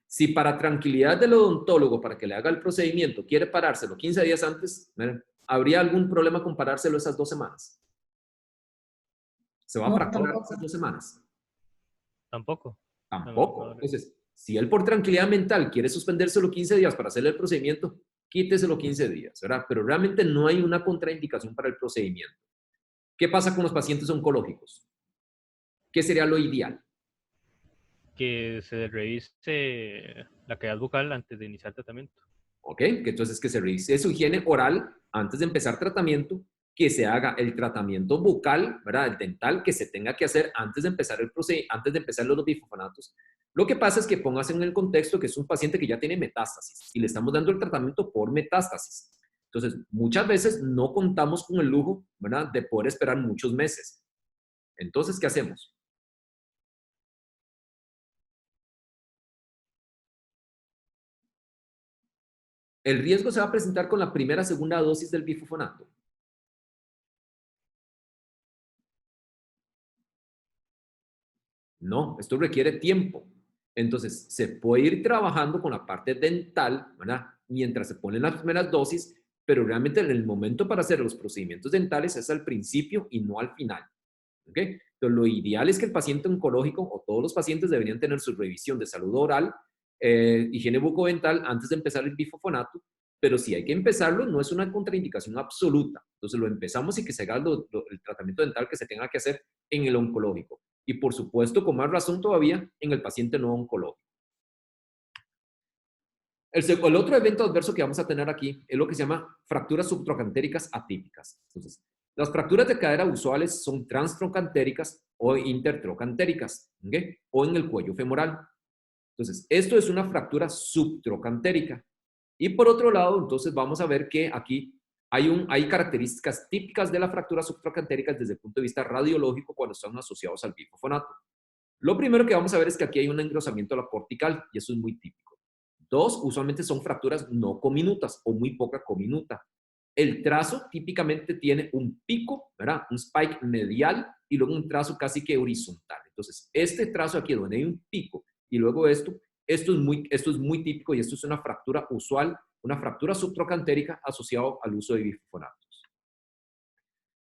Si para tranquilidad del odontólogo, para que le haga el procedimiento, quiere parárselo 15 días antes, ¿habría algún problema con parárselo esas 2 semanas? ¿Se va a No, fracturar tampoco. esas 2 semanas? Tampoco. Tampoco. Entonces, si él por tranquilidad mental quiere suspendérselo 15 días para hacerle el procedimiento, quíteselo 15 días, ¿verdad? Pero realmente no hay una contraindicación para el procedimiento. ¿Qué pasa con los pacientes oncológicos? ¿Qué sería lo ideal? Que se revise la cavidad bucal antes de iniciar el tratamiento. ¿Ok? Que entonces que se revise su higiene oral antes de empezar tratamiento, que se haga el tratamiento bucal, ¿verdad? El dental que se tenga que hacer antes de empezar antes de empezar los bifosfonatos. Lo que pasa es que pongas en el contexto que es un paciente que ya tiene metástasis y le estamos dando el tratamiento por metástasis. Entonces, muchas veces no contamos con el lujo, ¿verdad?, de poder esperar muchos meses. Entonces, ¿qué hacemos? El riesgo se va a presentar con la primera o segunda dosis del bifosfonato. No, esto requiere tiempo. Entonces, se puede ir trabajando con la parte dental, ¿verdad?, mientras se ponen las primeras dosis, pero realmente el momento para hacer los procedimientos dentales es al principio y no al final. ¿Ok? Entonces, lo ideal es que el paciente oncológico o todos los pacientes deberían tener su revisión de salud oral, higiene bucodental antes de empezar el bifosfonato, pero si hay que empezarlo, no es una contraindicación absoluta. Entonces, lo empezamos y que se haga el tratamiento dental que se tenga que hacer en el oncológico. Y por supuesto, con más razón todavía, en el paciente no oncológico. El otro evento adverso que vamos a tener aquí es lo que se llama fracturas subtroncantéricas atípicas. Entonces, las fracturas de cadera usuales son transtroncantéricas o intertroncantéricas, ¿okay?, o en el cuello femoral. Entonces, esto es una fractura subtroncantérica. Y por otro lado, entonces vamos a ver que aquí hay características típicas de la fractura subtrocantérica desde el punto de vista radiológico cuando están asociados al bifosfonato. Lo primero que vamos a ver es que aquí hay un engrosamiento de la cortical, y eso es muy típico. 2, usualmente son fracturas no cominutas o muy poca cominuta. El trazo típicamente tiene un pico, ¿verdad? Un spike medial y luego un trazo casi que horizontal. Entonces, este trazo aquí donde hay un pico y luego esto es muy típico y esto es una fractura usual, una fractura subtrocantérica asociada al uso de bifosfonatos.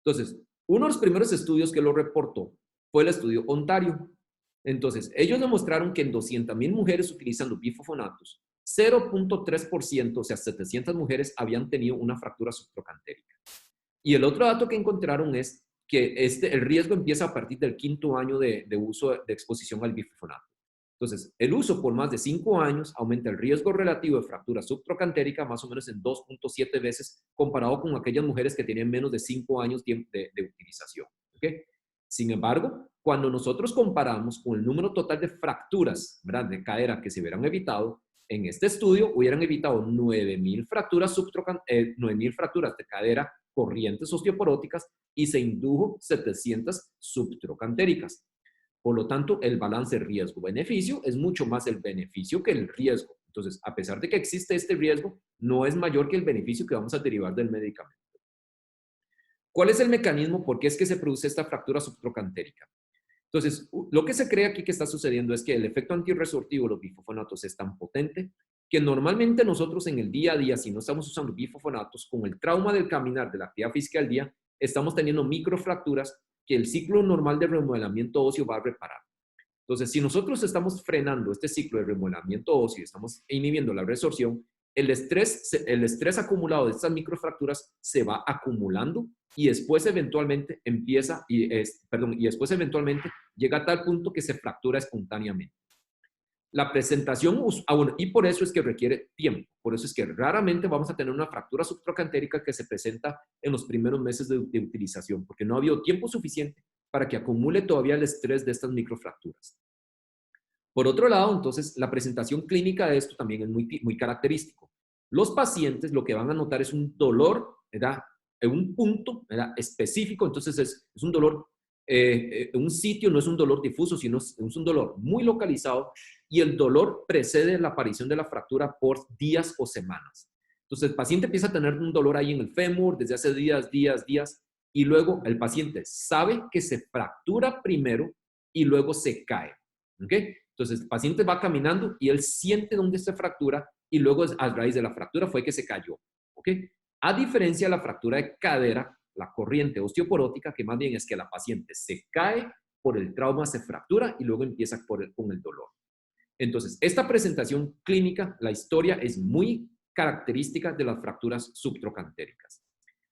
Entonces, uno de los primeros estudios que lo reportó fue el estudio Ontario. Entonces, ellos demostraron que en 200,000 mujeres utilizando bifosfonatos, 0.3%, o sea, 700 mujeres habían tenido una fractura subtrocantérica. Y el otro dato que encontraron es que el riesgo empieza a partir del 5º año de uso de exposición al bifosfonato. Entonces, el uso por más de 5 años aumenta el riesgo relativo de fractura subtrocantérica más o menos en 2.7 veces comparado con aquellas mujeres que tenían menos de 5 años de utilización. ¿Okay? Sin embargo, cuando nosotros comparamos con el número total de fracturas, ¿verdad?, de cadera que se hubieran evitado, en este estudio hubieran evitado 9,000 fracturas, 9,000 fracturas de cadera corrientes osteoporóticas y se indujo 700 subtrocantéricas. Por lo tanto, el balance riesgo-beneficio es mucho más el beneficio que el riesgo. Entonces, a pesar de que existe este riesgo, no es mayor que el beneficio que vamos a derivar del medicamento. ¿Cuál es el mecanismo? ¿Por qué es que se produce esta fractura subtrocantérica? Entonces, lo que se cree aquí que está sucediendo es que el efecto antirresortivo de los bifosfonatos es tan potente que normalmente nosotros en el día a día, si no estamos usando bifosfonatos, con el trauma del caminar, de la actividad física del día, estamos teniendo microfracturas que el ciclo normal de remodelamiento óseo va a reparar. Entonces, si nosotros estamos frenando este ciclo de remodelamiento óseo y estamos inhibiendo la resorción, el estrés acumulado de estas microfracturas se va acumulando y después eventualmente llega a tal punto que se fractura espontáneamente. La presentación, y por eso es que requiere tiempo, por eso es que raramente vamos a tener una fractura subtrocantérica que se presenta en los primeros meses de utilización, porque no ha habido tiempo suficiente para que acumule todavía el estrés de estas microfracturas. Por otro lado, entonces, la presentación clínica de esto también es muy característico. Los pacientes lo que van a notar es un dolor, ¿verdad?, en un punto, ¿verdad?, específico, entonces es un dolor un sitio, no es un dolor difuso, sino es un dolor muy localizado y el dolor precede la aparición de la fractura por días o semanas. Entonces el paciente empieza a tener un dolor ahí en el fémur desde hace días y luego el paciente sabe que se fractura primero y luego se cae. ¿Okay? Entonces el paciente va caminando y él siente dónde se fractura y luego a raíz de la fractura fue que se cayó. ¿Okay? A diferencia de la fractura de cadera, la corriente osteoporótica, que más bien es que la paciente se cae, por el trauma se fractura y luego empieza con el dolor. Entonces, esta presentación clínica, la historia es muy característica de las fracturas subtrocantéricas.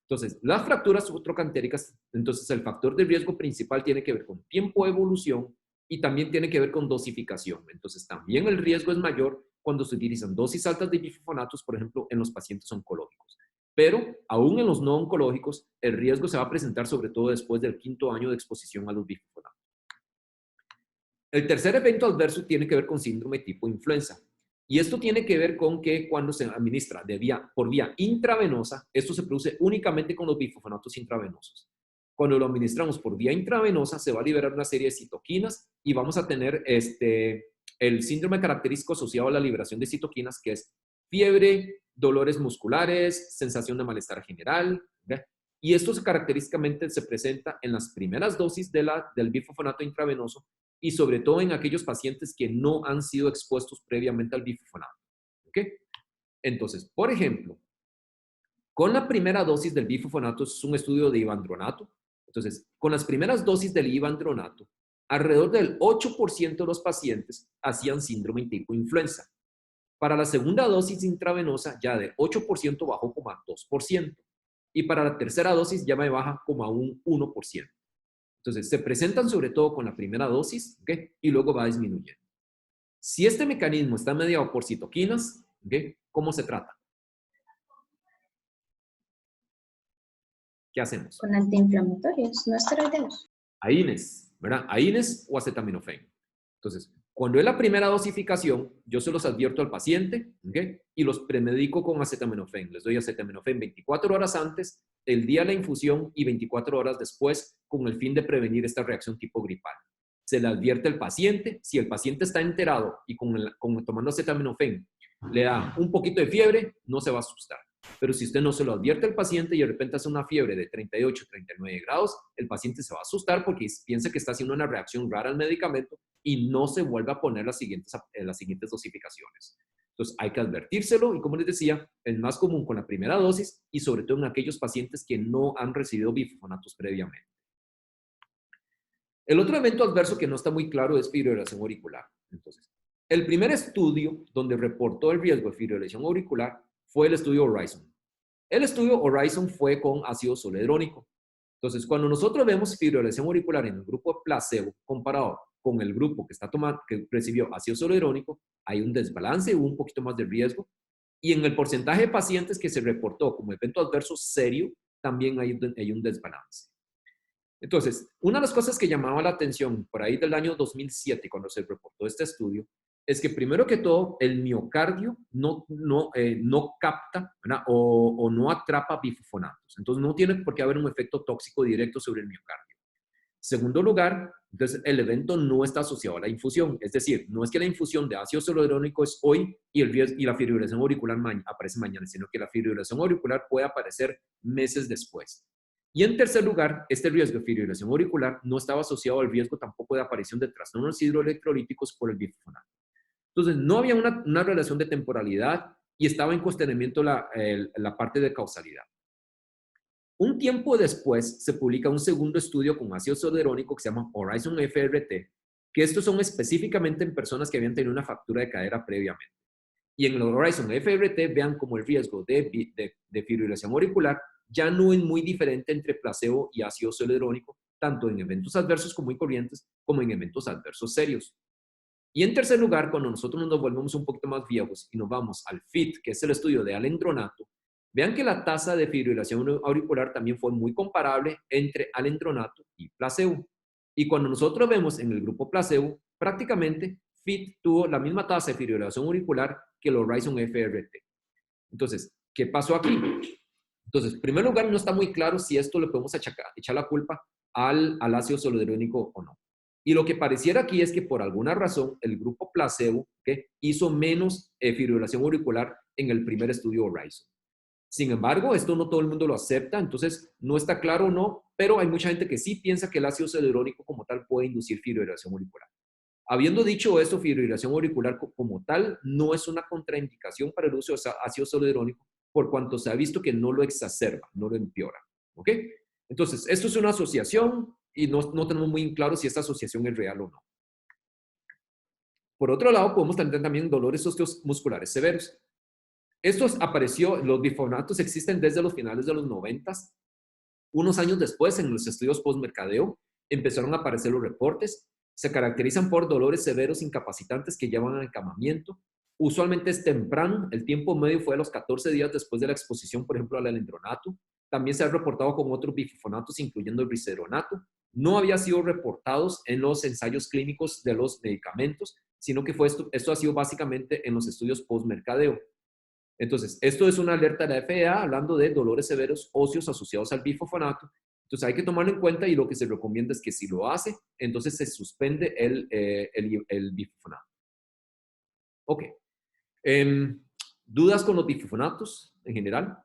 Entonces, las fracturas subtrocantéricas, entonces el factor de riesgo principal tiene que ver con tiempo de evolución y también tiene que ver con dosificación. Entonces, también el riesgo es mayor cuando se utilizan dosis altas de bifosfonatos, por ejemplo, en los pacientes oncológicos. Pero aún en los no oncológicos, el riesgo se va a presentar sobre todo después del 5º año de exposición a los bifosfonatos. El tercer evento adverso tiene que ver con síndrome tipo influenza. Y esto tiene que ver con que cuando se administra por vía intravenosa, esto se produce únicamente con los bifosfonatos intravenosos. Cuando lo administramos por vía intravenosa, se va a liberar una serie de citoquinas y vamos a tener el síndrome característico asociado a la liberación de citoquinas, que es fiebre, dolores musculares, sensación de malestar general, ¿ve? Y esto característicamente se presenta en las primeras dosis del bifosfonato intravenoso y sobre todo en aquellos pacientes que no han sido expuestos previamente al bifosfonato. ¿Okay? Entonces, por ejemplo, con la primera dosis del bifosfonato, es un estudio de ivandronato. Entonces, con las primeras dosis del ivandronato, alrededor del 8% de los pacientes hacían síndrome tipo influenza. Para la segunda dosis intravenosa, ya de 8% bajó como a 2%. Y para la tercera dosis ya me baja como a un 1%. Entonces, se presentan sobre todo con la primera dosis, ¿okay? Y luego va disminuyendo. Si este mecanismo está mediado por citoquinas, ¿okay? ¿Cómo se trata? ¿Qué hacemos? Con antiinflamatorios, no esteroideos. AINES, ¿verdad? AINES o acetaminofén. Entonces, Cuando es la primera dosificación, yo se los advierto al paciente, ¿ok? Y los premedico con acetaminofén. Les doy acetaminofén 24 horas antes, el día de la infusión y 24 horas después, con el fin de prevenir esta reacción tipo gripal. Se le advierte al paciente. Si el paciente está enterado y tomando acetaminofén le da un poquito de fiebre, no se va a asustar. Pero si usted no se lo advierte al paciente y de repente hace una fiebre de 38, 39 grados, el paciente se va a asustar porque piensa que está haciendo una reacción rara al medicamento y no se vuelve a poner las siguientes dosificaciones. Entonces hay que advertírselo y, como les decía, es más común con la primera dosis y sobre todo en aquellos pacientes que no han recibido bifosfonatos previamente. El otro evento adverso que no está muy claro es fibrilación auricular. Entonces, el primer estudio donde reportó el riesgo de fibrilación auricular fue el estudio Horizon. El estudio Horizon fue con ácido zoledrónico. Entonces, cuando nosotros vemos fibrilación auricular en el grupo placebo comparado con el grupo que recibió ácido zoledrónico, hay un desbalance, hubo un poquito más de riesgo. Y en el porcentaje de pacientes que se reportó como evento adverso serio, también hay un desbalance. Entonces, una de las cosas que llamaba la atención por ahí del año 2007, cuando se reportó este estudio, es que primero que todo, el miocardio no capta, ¿verdad? O no atrapa bifosfonatos. Entonces, no tiene por qué haber un efecto tóxico directo sobre el miocardio. Segundo lugar, entonces el evento no está asociado a la infusión. Es decir, no es que la infusión de ácido zoledrónico es hoy y la fibrilación auricular aparece mañana, sino que la fibrilación auricular puede aparecer meses después. Y en tercer lugar, este riesgo de fibrilación auricular no estaba asociado al riesgo tampoco de aparición de trastornos hidroelectrolíticos por el bifosfonato. Entonces, no había una relación de temporalidad y estaba en cuestionamiento la parte de causalidad. Un tiempo después se publica un segundo estudio con ácido zoledrónico que se llama Horizon FRT, que estos son específicamente en personas que habían tenido una fractura de cadera previamente. Y en el Horizon FRT vean como el riesgo de fibrilación auricular ya no es muy diferente entre placebo y ácido zoledrónico, tanto en eventos adversos como muy corrientes, como en eventos adversos serios. Y en tercer lugar, cuando nosotros nos volvemos un poquito más viejos y nos vamos al FIT, que es el estudio de alendronato, vean que la tasa de fibrilación auricular también fue muy comparable entre alendronato y placebo. Y cuando nosotros vemos en el grupo placebo, prácticamente FIT tuvo la misma tasa de fibrilación auricular que el Horizon FRT. Entonces, ¿qué pasó aquí? Entonces, en primer lugar, no está muy claro si esto le podemos echar la culpa al ácido zoledrónico o no. Y lo que pareciera aquí es que por alguna razón el grupo placebo hizo menos fibrilación auricular en el primer estudio Horizon. Sin embargo, esto no todo el mundo lo acepta, entonces no está claro o no, pero hay mucha gente que sí piensa que el ácido zoledrónico como tal puede inducir fibrilación auricular. Habiendo dicho esto, fibrilación auricular como tal no es una contraindicación para el uso de ácido zoledrónico, por cuanto se ha visto que no lo exacerba, no lo empeora. ¿Ok? Entonces, esto es una asociación y no tenemos muy claro si esta asociación es real o no. Por otro lado, podemos tener también dolores osteomusculares severos. Los bifosfonatos existen desde los finales de los 90. Unos años después, en los estudios postmercadeo, empezaron a aparecer los reportes. Se caracterizan por dolores severos incapacitantes que llevan a encamamiento. Usualmente es temprano, el tiempo medio fue a los 14 días después de la exposición, por ejemplo, al alendronato. También se ha reportado con otros bifosfonatos, incluyendo el biseronato. No había sido reportados en los ensayos clínicos de los medicamentos, sino que esto ha sido básicamente en los estudios postmercadeo. Entonces, esto es una alerta de la FDA hablando de dolores severos óseos asociados al bifosfonato. Entonces, hay que tomarlo en cuenta y lo que se recomienda es que si lo hace, entonces se suspende el bifosfonato. Ok. ¿Dudas con los bifosfonatos en general?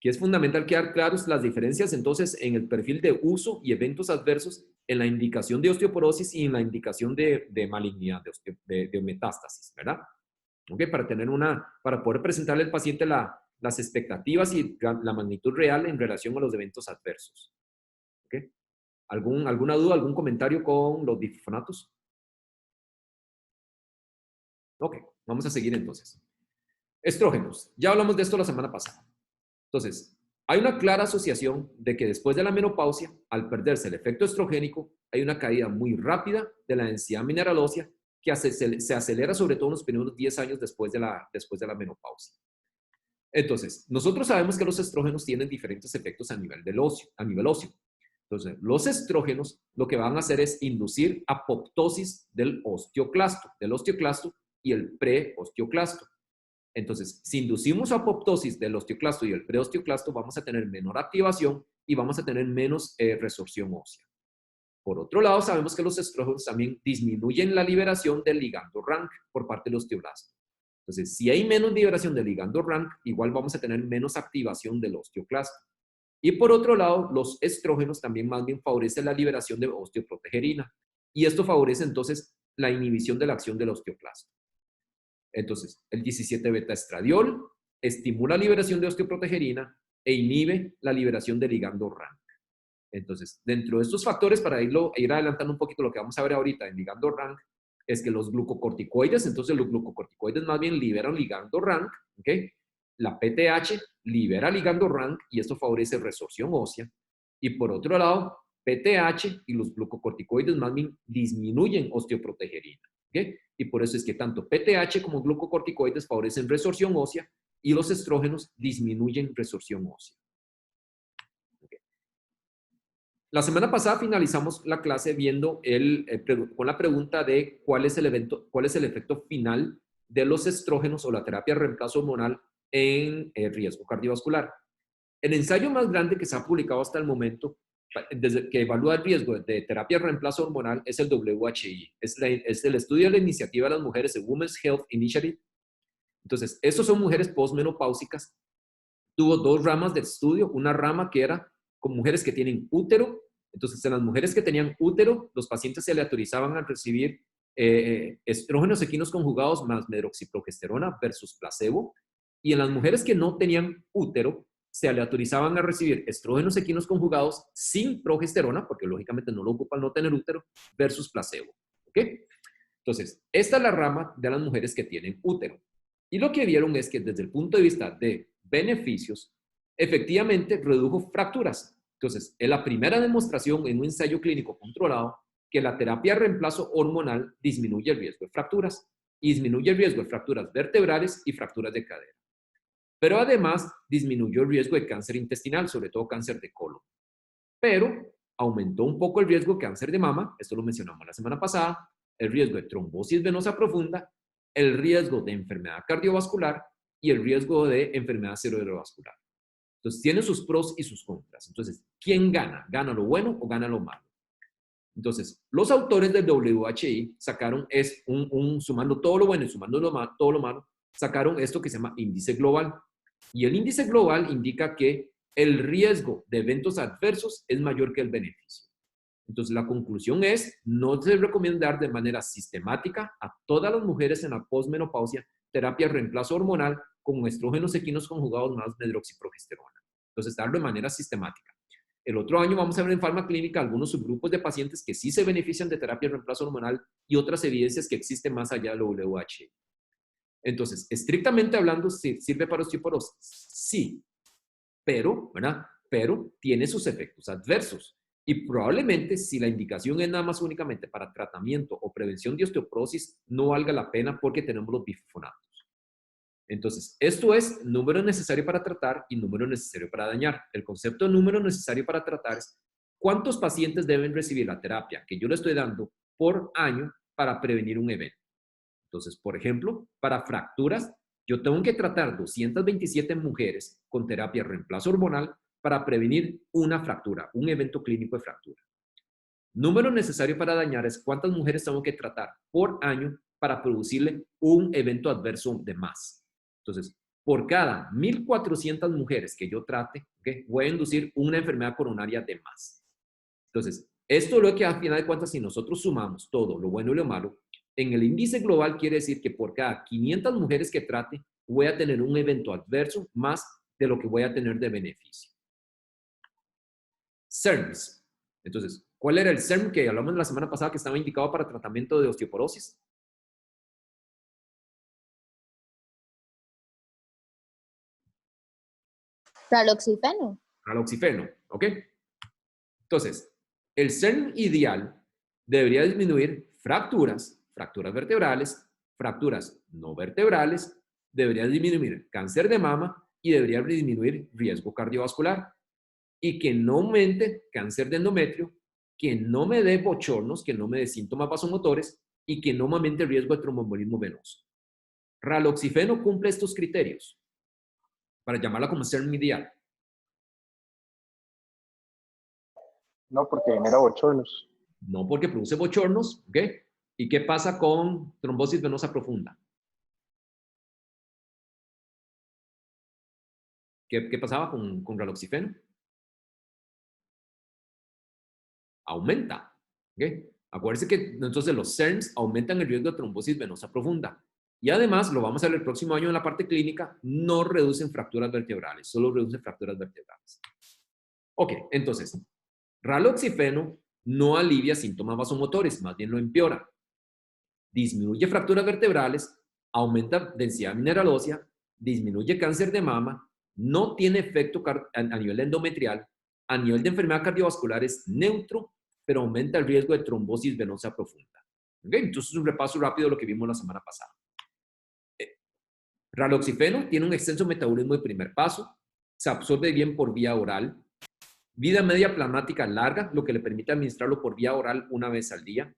Que es fundamental quedar claros las diferencias entonces en el perfil de uso y eventos adversos en la indicación de osteoporosis y en la indicación de malignidad, de metástasis, ¿verdad? ¿Okay? Para poder presentarle al paciente las expectativas y la magnitud real en relación a los eventos adversos. ¿Okay? ¿Alguna duda, algún comentario con los bifosfonatos? Ok, vamos a seguir entonces. Estrógenos. Ya hablamos de esto la semana pasada. Entonces, hay una clara asociación de que después de la menopausia, al perderse el efecto estrogénico, hay una caída muy rápida de la densidad mineral ósea que se acelera sobre todo en los primeros 10 años después de la menopausia. Entonces, nosotros sabemos que los estrógenos tienen diferentes efectos a nivel óseo. Entonces, los estrógenos lo que van a hacer es inducir apoptosis del osteoclasto y el preosteoclasto. Entonces, si inducimos apoptosis del osteoclasto y el preosteoclasto, vamos a tener menor activación y vamos a tener menos resorción ósea. Por otro lado, sabemos que los estrógenos también disminuyen la liberación del ligando RANK por parte del osteoblasto. Entonces, si hay menos liberación del ligando RANK, igual vamos a tener menos activación del osteoclasto. Y por otro lado, los estrógenos también más bien favorecen la liberación de osteoprotegerina. Y esto favorece entonces la inhibición de la acción del osteoclasto. Entonces, el 17-beta estradiol estimula la liberación de osteoprotegerina e inhibe la liberación del ligando RANK. Entonces, dentro de estos factores, para ir adelantando un poquito lo que vamos a ver ahorita en ligando RANK, es que los glucocorticoides, entonces los glucocorticoides más bien liberan ligando RANK, ¿ok? La PTH libera ligando RANK y esto favorece resorción ósea. Y por otro lado, PTH y los glucocorticoides más bien disminuyen osteoprotegerina, ¿ok? Y por eso es que tanto PTH como glucocorticoides favorecen resorción ósea y los estrógenos disminuyen resorción ósea. La semana pasada finalizamos la clase viendo con la pregunta de cuál es el efecto final de los estrógenos o la terapia de reemplazo hormonal en riesgo cardiovascular. El ensayo más grande que se ha publicado hasta el momento, desde que evalúa el riesgo de terapia de reemplazo hormonal, es el WHI. Es el estudio de la iniciativa de las mujeres, el Women's Health Initiative. Entonces, estos son mujeres postmenopáusicas. Tuvo dos ramas de estudio. Una rama que era con mujeres que tienen útero. Entonces, en las mujeres que tenían útero, los pacientes se aleatorizaban a recibir estrógenos equinos conjugados más medroxiprogesterona versus placebo. Y en las mujeres que no tenían útero, se aleatorizaban a recibir estrógenos equinos conjugados sin progesterona, porque lógicamente no lo ocupan no tener útero, versus placebo. ¿Ok? Entonces, esta es la rama de las mujeres que tienen útero. Y lo que vieron es que desde el punto de vista de beneficios, efectivamente redujo fracturas. Entonces, es la primera demostración en un ensayo clínico controlado que la terapia de reemplazo hormonal disminuye el riesgo de fracturas y disminuye el riesgo de fracturas vertebrales y fracturas de cadera. Pero además disminuyó el riesgo de cáncer intestinal, sobre todo cáncer de colon. Pero aumentó un poco el riesgo de cáncer de mama, esto lo mencionamos la semana pasada, el riesgo de trombosis venosa profunda, el riesgo de enfermedad cardiovascular y el riesgo de enfermedad cerebrovascular. Entonces, tiene sus pros y sus contras. Entonces, ¿quién gana? ¿Gana lo bueno o gana lo malo? Entonces, los autores del WHI sacaron, sumando todo lo bueno y sumando todo lo malo, sacaron esto que se llama índice global. Y el índice global indica que el riesgo de eventos adversos es mayor que el beneficio. Entonces, la conclusión es, no se recomienda dar de manera sistemática a todas las mujeres en la posmenopausia terapia de reemplazo hormonal con estrógenos equinos conjugados más medroxiprogesterona. Entonces, darlo de manera sistemática. El otro año vamos a ver en farmaclínica algunos subgrupos de pacientes que sí se benefician de terapia de reemplazo hormonal y otras evidencias que existen más allá del WHI. Entonces, estrictamente hablando, ¿sirve para osteoporosis? Sí, pero, ¿verdad? Pero tiene sus efectos adversos. Y probablemente si la indicación es nada más únicamente para tratamiento o prevención de osteoporosis, no valga la pena porque tenemos los bifosfonatos. Entonces, esto es número necesario para tratar y número necesario para dañar. El concepto de número necesario para tratar es cuántos pacientes deben recibir la terapia que yo le estoy dando por año para prevenir un evento. Entonces, por ejemplo, para fracturas, yo tengo que tratar 227 mujeres con terapia de reemplazo hormonal para prevenir una fractura, un evento clínico de fractura. Número necesario para dañar es cuántas mujeres tengo que tratar por año para producirle un evento adverso de más. Entonces, por cada 1.400 mujeres que yo trate, ¿okay?, voy a inducir una enfermedad coronaria de más. Entonces, esto es lo que a final de cuentas, si nosotros sumamos todo, lo bueno y lo malo, en el índice global quiere decir que por cada 500 mujeres que trate, voy a tener un evento adverso más de lo que voy a tener de beneficio. SERMs. Entonces, ¿cuál era el SERM que hablamos la semana pasada que estaba indicado para tratamiento de osteoporosis? Taloxifeno. Taloxifeno, ¿ok? Entonces, el SERM ideal debería disminuir fracturas vertebrales, fracturas no vertebrales, debería disminuir cáncer de mama y debería disminuir riesgo cardiovascular. y que no aumente cáncer de endometrio, que no me dé bochornos, que no me dé síntomas vasomotores y que no me aumente el riesgo de tromboembolismo venoso. Raloxifeno cumple estos criterios para llamarla como SERM ideal. No, porque genera bochornos. No, porque produce bochornos, ¿ok? ¿Y qué pasa con trombosis venosa profunda? ¿Qué pasaba con raloxifeno? Aumenta, ¿ok? Acuérdense que entonces los SERMs aumentan el riesgo de trombosis venosa profunda. Y además, lo vamos a ver el próximo año en la parte clínica, no reducen fracturas vertebrales, solo reducen fracturas vertebrales. Ok, entonces, raloxifeno no alivia síntomas vasomotores, más bien lo empeora. Disminuye fracturas vertebrales, aumenta densidad mineral ósea, disminuye cáncer de mama, no tiene efecto a nivel endometrial, a nivel de enfermedad cardiovascular es neutro, pero aumenta el riesgo de trombosis venosa profunda. ¿Okay? Entonces, un repaso rápido de lo que vimos la semana pasada. Raloxifeno tiene un extenso metabolismo de primer paso, se absorbe bien por vía oral, vida media plasmática larga, lo que le permite administrarlo por vía oral una vez al día.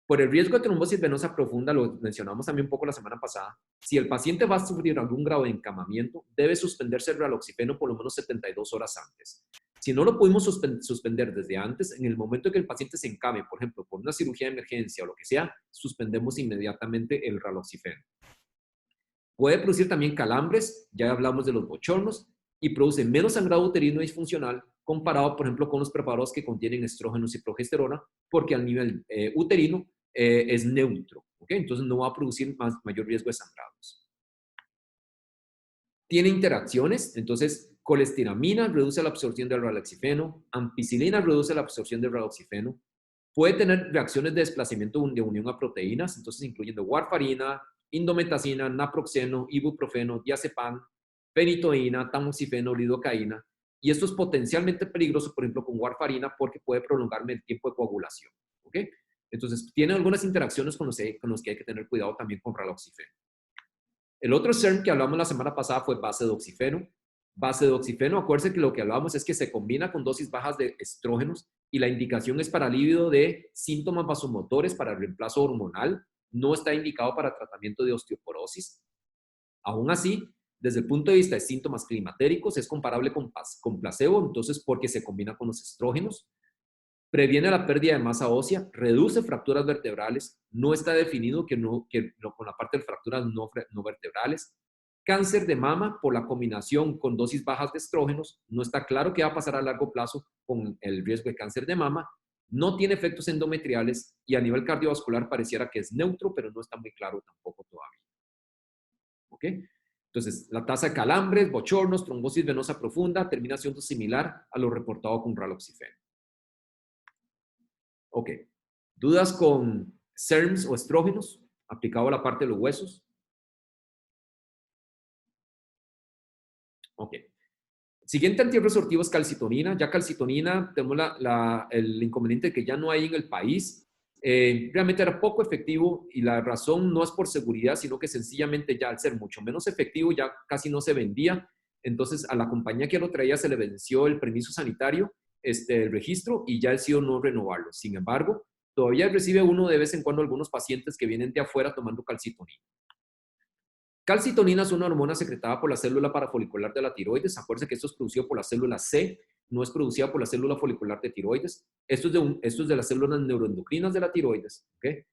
Por el riesgo de trombosis venosa profunda, lo mencionamos también un poco la semana pasada, si el paciente va a sufrir algún grado de encamamiento, debe suspenderse el raloxifeno por lo menos 72 horas antes. Si no lo pudimos suspender desde antes, en el momento en que el paciente se encame, por ejemplo, por una cirugía de emergencia o lo que sea, suspendemos inmediatamente el raloxifeno. Puede producir también calambres, ya hablamos de los bochornos, y produce menos sangrado uterino disfuncional comparado, por ejemplo, con los preparados que contienen estrógenos y progesterona, porque al nivel uterino es neutro, ¿ok? Entonces no va a producir mayor riesgo de sangrados. Tiene interacciones, entonces colestiramina reduce la absorción del raloxifeno, ampicilina reduce la absorción del raloxifeno, puede tener reacciones de desplazamiento de unión a proteínas, entonces incluyendo warfarina, indometacina, naproxeno, ibuprofeno, diazepam, fenitoína, tamoxifeno, lidocaína, y esto es potencialmente peligroso, por ejemplo, con warfarina porque puede prolongarme el tiempo de coagulación, ¿ok? Entonces, tiene algunas interacciones con los que hay que tener cuidado también con raloxifeno. El otro SERM que hablamos la semana pasada fue base de oxifeno. Base de oxifeno, acuérdense que lo que hablábamos es que se combina con dosis bajas de estrógenos y la indicación es para alivio de síntomas vasomotores para el reemplazo hormonal. No está indicado para tratamiento de osteoporosis. Aún así, desde el punto de vista de síntomas climatéricos, es comparable con placebo, entonces porque se combina con los estrógenos. Previene la pérdida de masa ósea, reduce fracturas vertebrales, no está definido con la parte de fracturas no vertebrales. Cáncer de mama por la combinación con dosis bajas de estrógenos, no está claro qué va a pasar a largo plazo con el riesgo de cáncer de mama. No tiene efectos endometriales y a nivel cardiovascular pareciera que es neutro, pero no está muy claro tampoco todavía. ¿Ok? Entonces, la tasa de calambres, bochornos, trombosis venosa profunda termina siendo similar a lo reportado con raloxifeno. Ok. ¿Dudas con SERMs o estrógenos aplicado a la parte de los huesos? Ok. Siguiente antirresortivo es calcitonina. Ya calcitonina, tenemos el inconveniente que ya no hay en el país. Realmente era poco efectivo y la razón no es por seguridad, sino que sencillamente ya al ser mucho menos efectivo ya casi no se vendía. Entonces a la compañía que lo traía se le venció el permiso sanitario, el registro, y ya decidió no renovarlo. Sin embargo, todavía recibe uno de vez en cuando algunos pacientes que vienen de afuera tomando calcitonina. Calcitonina es una hormona secretada por la célula parafolicular de la tiroides. Acuérdense que esto es producido por la célula C, no es producida por la célula folicular de tiroides. Esto es de las células neuroendocrinas de la tiroides. ¿Okay?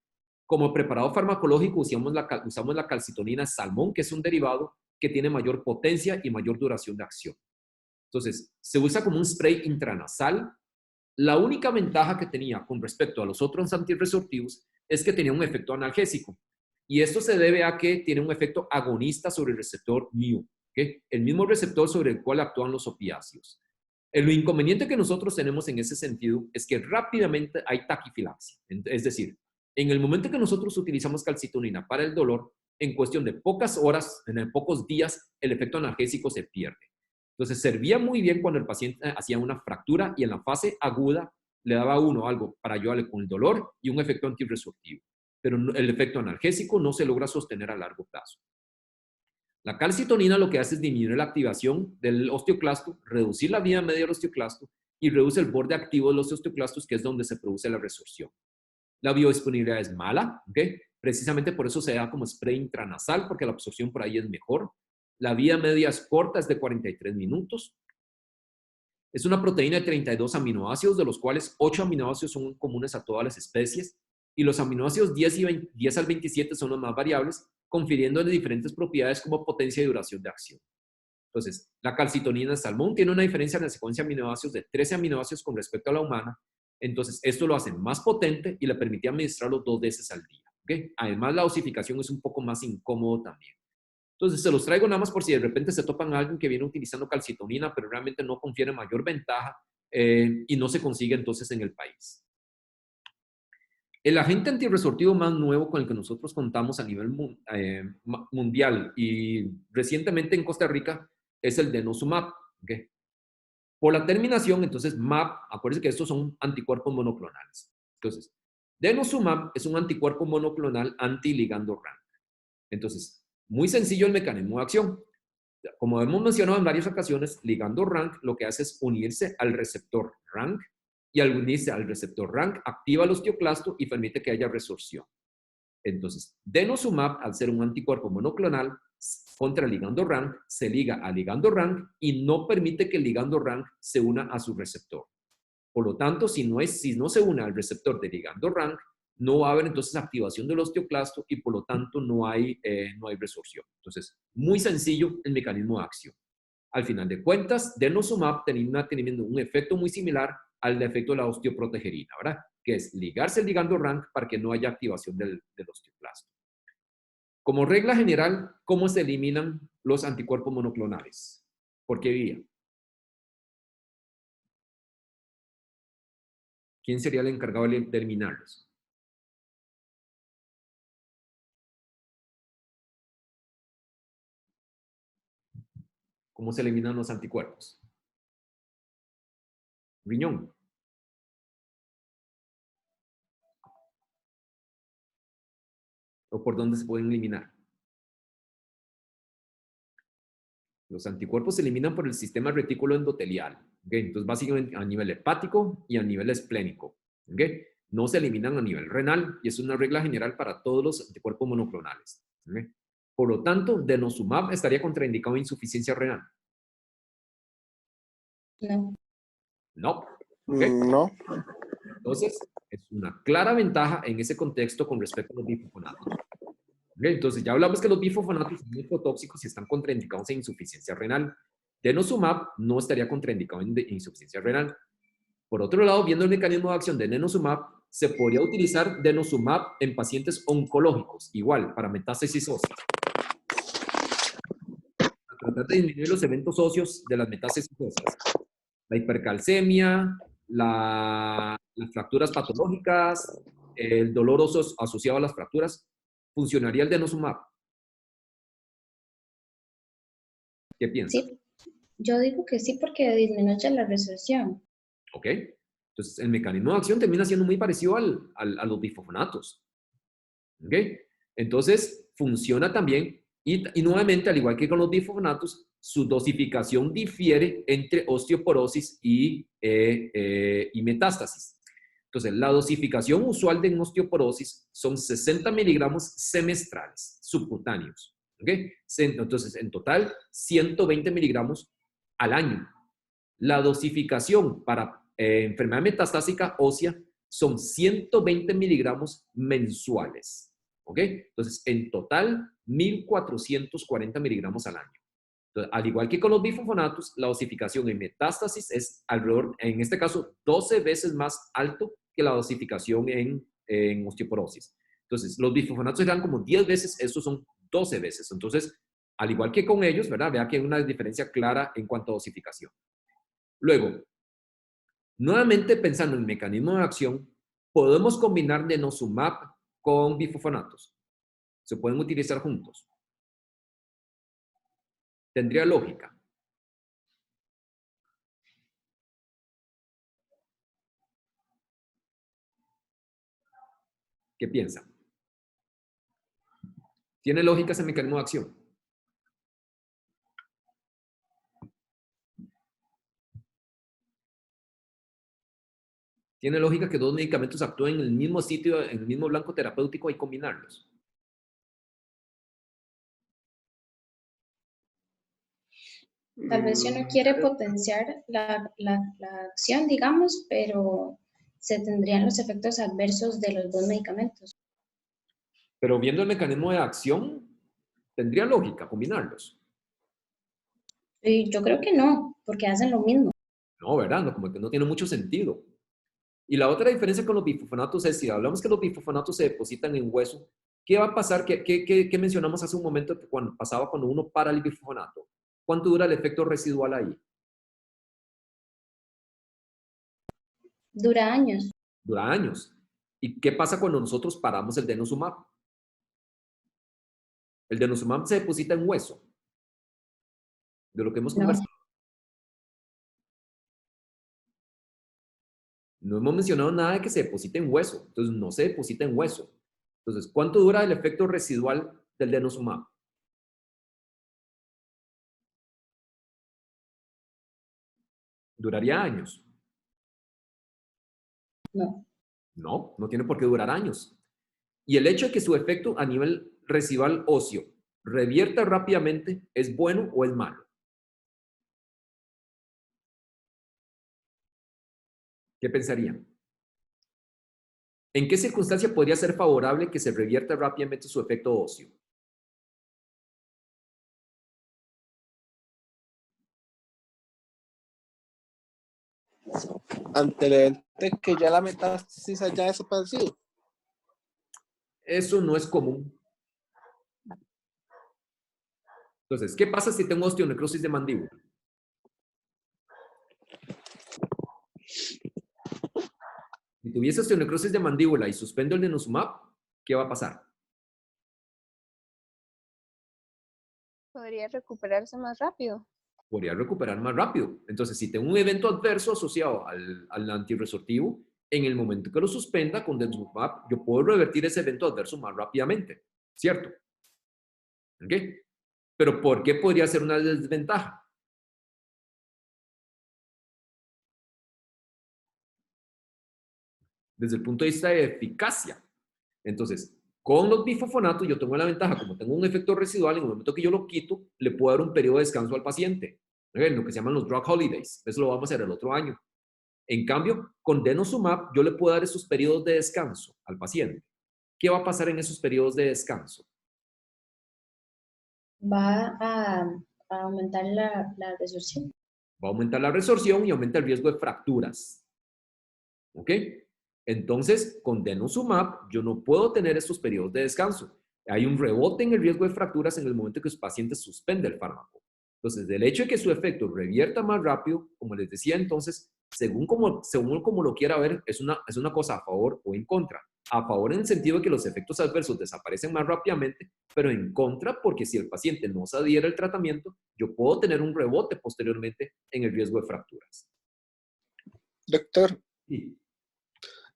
Como preparado farmacológico usamos la calcitonina salmón, que es un derivado que tiene mayor potencia y mayor duración de acción. Entonces, se usa como un spray intranasal. La única ventaja que tenía con respecto a los otros antirresortivos es que tenía un efecto analgésico. Y esto se debe a que tiene un efecto agonista sobre el receptor mu, ¿okay? El mismo receptor sobre el cual actúan los opiáceos. El inconveniente que nosotros tenemos en ese sentido es que rápidamente hay taquifilaxia. Es decir, en el momento que nosotros utilizamos calcitonina para el dolor, en cuestión de pocas horas, en pocos días, el efecto analgésico se pierde. Entonces, servía muy bien cuando el paciente hacía una fractura y en la fase aguda le daba a uno algo para ayudarle con el dolor y un efecto antirresortivo. Pero el efecto analgésico no se logra sostener a largo plazo. La calcitonina lo que hace es disminuir la activación del osteoclasto, reducir la vida media del osteoclasto y reduce el borde activo de los osteoclastos, que es donde se produce la resorción. La biodisponibilidad es mala, ¿ok? Precisamente por eso se da como spray intranasal, porque la absorción por ahí es mejor. La vida media es corta, es de 43 minutos. Es una proteína de 32 aminoácidos, de los cuales 8 aminoácidos son comunes a todas las especies, y los aminoácidos 10 al 27 son los más variables, confiriéndole diferentes propiedades como potencia y duración de acción. Entonces, la calcitonina de salmón tiene una diferencia en la secuencia de aminoácidos de 13 aminoácidos con respecto a la humana. Entonces, esto lo hace más potente y le permite administrarlo 2 veces al día. ¿Okay? Además, la dosificación es un poco más incómodo también. Entonces, se los traigo nada más por si de repente se topan a alguien que viene utilizando calcitonina, pero realmente no confiere mayor ventaja y no se consigue entonces en el país. El agente antirresortivo más nuevo con el que nosotros contamos a nivel mundial y recientemente en Costa Rica es el denosumab. ¿Okay? Por la terminación, entonces, MAP, acuérdense que estos son anticuerpos monoclonales. Entonces, denosumab es un anticuerpo monoclonal antiligando RANK. Entonces, muy sencillo el mecanismo de acción. Como hemos mencionado en varias ocasiones, ligando RANK lo que hace es unirse al receptor RANK y al unirse al receptor RANK activa el osteoclasto y permite que haya resorción. Entonces, denosumab, al ser un anticuerpo monoclonal contra el ligando RANK, se liga al ligando RANK y no permite que el ligando RANK se una a su receptor. Por lo tanto, si no se une al receptor de ligando RANK, no va a haber entonces activación del osteoclasto y por lo tanto no hay resorción. Entonces, muy sencillo el mecanismo de acción. Al final de cuentas, denosumab termina teniendo un efecto muy similar al efecto de la osteoprotegerina, ¿verdad? Que es ligarse el ligando RANK para que no haya activación del osteoclasto. Como regla general, ¿cómo se eliminan los anticuerpos monoclonales? ¿Por qué vía? ¿Quién sería el encargado de eliminarlos? ¿Cómo se eliminan los anticuerpos? Riñón. ¿O por dónde se pueden eliminar? Los anticuerpos se eliminan por el sistema retículo endotelial. ¿Okay? Entonces, básicamente a nivel hepático y a nivel esplénico. ¿Okay? No se eliminan a nivel renal y es una regla general para todos los anticuerpos monoclonales. ¿Okay? Por lo tanto, denosumab estaría contraindicado en insuficiencia renal. No. No. ¿Okay? No. Entonces, es una clara ventaja en ese contexto con respecto a los bifosfonatos. ¿Okay? Entonces, ya hablamos que los bifosfonatos son nefotóxicos y están contraindicados en insuficiencia renal. Denosumab no estaría contraindicado en insuficiencia renal. Por otro lado, viendo el mecanismo de acción de denosumab, se podría utilizar denosumab en pacientes oncológicos, igual, para metástasis óseas. Para tratar de disminuir los eventos óseos de las metástasis óseas. La hipercalcemia, las fracturas patológicas, el dolor óseo asociado a las fracturas, funcionaría el denosumab. ¿Qué piensa? Sí, yo digo que sí porque disminuye la resolución. ¿Ok? Entonces, el mecanismo de acción termina siendo muy parecido a los bifosfonatos. ¿Ok? Entonces, funciona también y nuevamente, al igual que con los bifosfonatos, su dosificación difiere entre osteoporosis y metástasis. Entonces, la dosificación usual de osteoporosis son 60 miligramos semestrales, subcutáneos. ¿Ok? Entonces, en total, 120 miligramos al año. La dosificación para enfermedad metastásica ósea son 120 miligramos mensuales. ¿Ok? Entonces, en total, 1.440 miligramos al año. Entonces, al igual que con los bifosfonatos, la dosificación en metástasis es alrededor, en este caso, 12 veces más alto que la dosificación en osteoporosis. Entonces, los bifosfonatos serán como 10 veces, estos son 12 veces. Entonces, al igual que con ellos, ¿verdad? Vea que hay una diferencia clara en cuanto a dosificación. Luego, nuevamente pensando en el mecanismo de acción, podemos combinar denosumab con bifosfonatos. Se pueden utilizar juntos. Tendría lógica. ¿Qué piensan? ¿Tiene lógica ese mecanismo de acción? ¿Tiene lógica que dos medicamentos actúen en el mismo sitio, en el mismo blanco terapéutico y combinarlos? Tal vez si uno quiere potenciar la acción, digamos, pero se tendrían los efectos adversos de los dos medicamentos. Pero viendo el mecanismo de acción, tendría lógica combinarlos. Y yo creo que no, porque hacen lo mismo. No, ¿verdad? No, como que no tiene mucho sentido. Y la otra diferencia con los bifosfonatos es, si hablamos que los bifosfonatos se depositan en hueso, ¿qué va a pasar? ¿Qué mencionamos hace un momento que pasaba cuando uno para el bifosfonato? ¿Cuánto dura el efecto residual ahí? Dura años. Dura años. ¿Y qué pasa cuando nosotros paramos el denosumab? El denosumab se deposita en hueso. De lo que hemos No. conversado. No hemos mencionado nada de que se deposite en hueso. Entonces, no se deposita en hueso. Entonces, ¿cuánto dura el efecto residual del denosumab? Duraría años. No. No, no tiene por qué durar años. Y el hecho de que su efecto a nivel residual óseo revierta rápidamente, ¿es bueno o es malo? ¿Qué pensarían? ¿En qué circunstancia podría ser favorable que se revierta rápidamente su efecto óseo? Ante el evento que ya la metástasis haya desaparecido. Eso no es común. Entonces, ¿qué pasa si tengo osteonecrosis de mandíbula? Si tuviese osteonecrosis de mandíbula y suspendo el denosumab, ¿qué va a pasar? Podría recuperarse más rápido. Podría recuperar más rápido. Entonces, si tengo un evento adverso asociado al antirresortivo, en el momento que lo suspenda con denosumab, yo puedo revertir ese evento adverso más rápidamente. ¿Cierto? ¿Ok? Pero ¿por qué podría ser una desventaja? Desde el punto de vista de eficacia. Entonces, con los bifosfonatos yo tengo la ventaja, como tengo un efecto residual, en el momento que yo lo quito, le puedo dar un periodo de descanso al paciente. Lo que se llaman los drug holidays. Eso lo vamos a hacer el otro año. En cambio, con denosumab, yo le puedo dar esos periodos de descanso al paciente. ¿Qué va a pasar en esos periodos de descanso? Va a aumentar la resorción. Va a aumentar la resorción y aumenta el riesgo de fracturas. ¿Ok? Entonces, con denosumab, yo no puedo tener estos periodos de descanso. Hay un rebote en el riesgo de fracturas en el momento que su paciente suspende el fármaco. Entonces, del hecho de que su efecto revierta más rápido, como les decía entonces, según como lo quiera ver, es una cosa a favor o en contra. A favor en el sentido de que los efectos adversos desaparecen más rápidamente, pero en contra porque si el paciente no se adhiere al tratamiento, yo puedo tener un rebote posteriormente en el riesgo de fracturas. Doctor, Sí.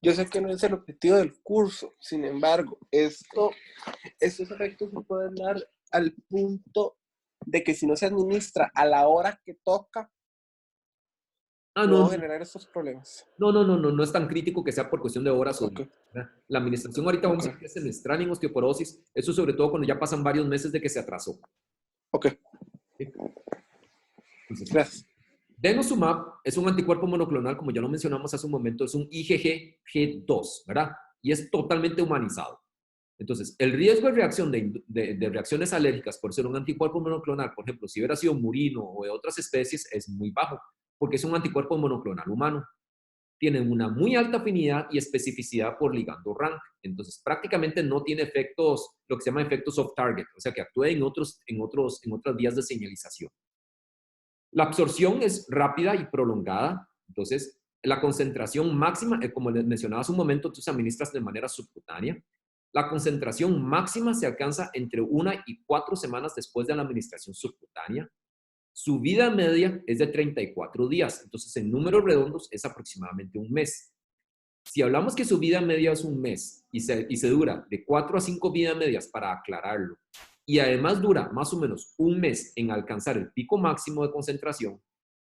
yo sé que no es el objetivo del curso, sin embargo, estos efectos se pueden dar al punto de que si no se administra a la hora que toca, puedo generar estos problemas. No es tan crítico que sea por cuestión de horas o días, Okay. ¿verdad? La administración ahorita vamos a ver que es semestral en osteoporosis, eso sobre todo cuando ya pasan varios meses de que se atrasó. Ok, ¿Sí? Entonces, gracias. denosumab es un anticuerpo monoclonal, como ya lo mencionamos hace un momento, es un IgG-G2, ¿verdad? Y es totalmente humanizado. Entonces, el riesgo de reacción de reacciones alérgicas por ser un anticuerpo monoclonal, por ejemplo, si hubiera sido murino o de otras especies, es muy bajo, porque es un anticuerpo monoclonal humano. Tienen una muy alta afinidad y especificidad por ligando rank. Entonces, prácticamente no tiene efectos, lo que se llama efectos off-target, o sea, que actúe en otras vías de señalización. La absorción es rápida y prolongada. Entonces, la concentración máxima, como les mencionaba hace un momento, tú se administras de manera subcutánea. La concentración máxima se alcanza entre 1 y 4 semanas después de la administración subcutánea. Su vida media es de 34 días, entonces en números redondos es aproximadamente un mes. Si hablamos que su vida media es un mes y se dura de 4 a 5 vidas medias para aclararlo, y además dura más o menos un mes en alcanzar el pico máximo de concentración,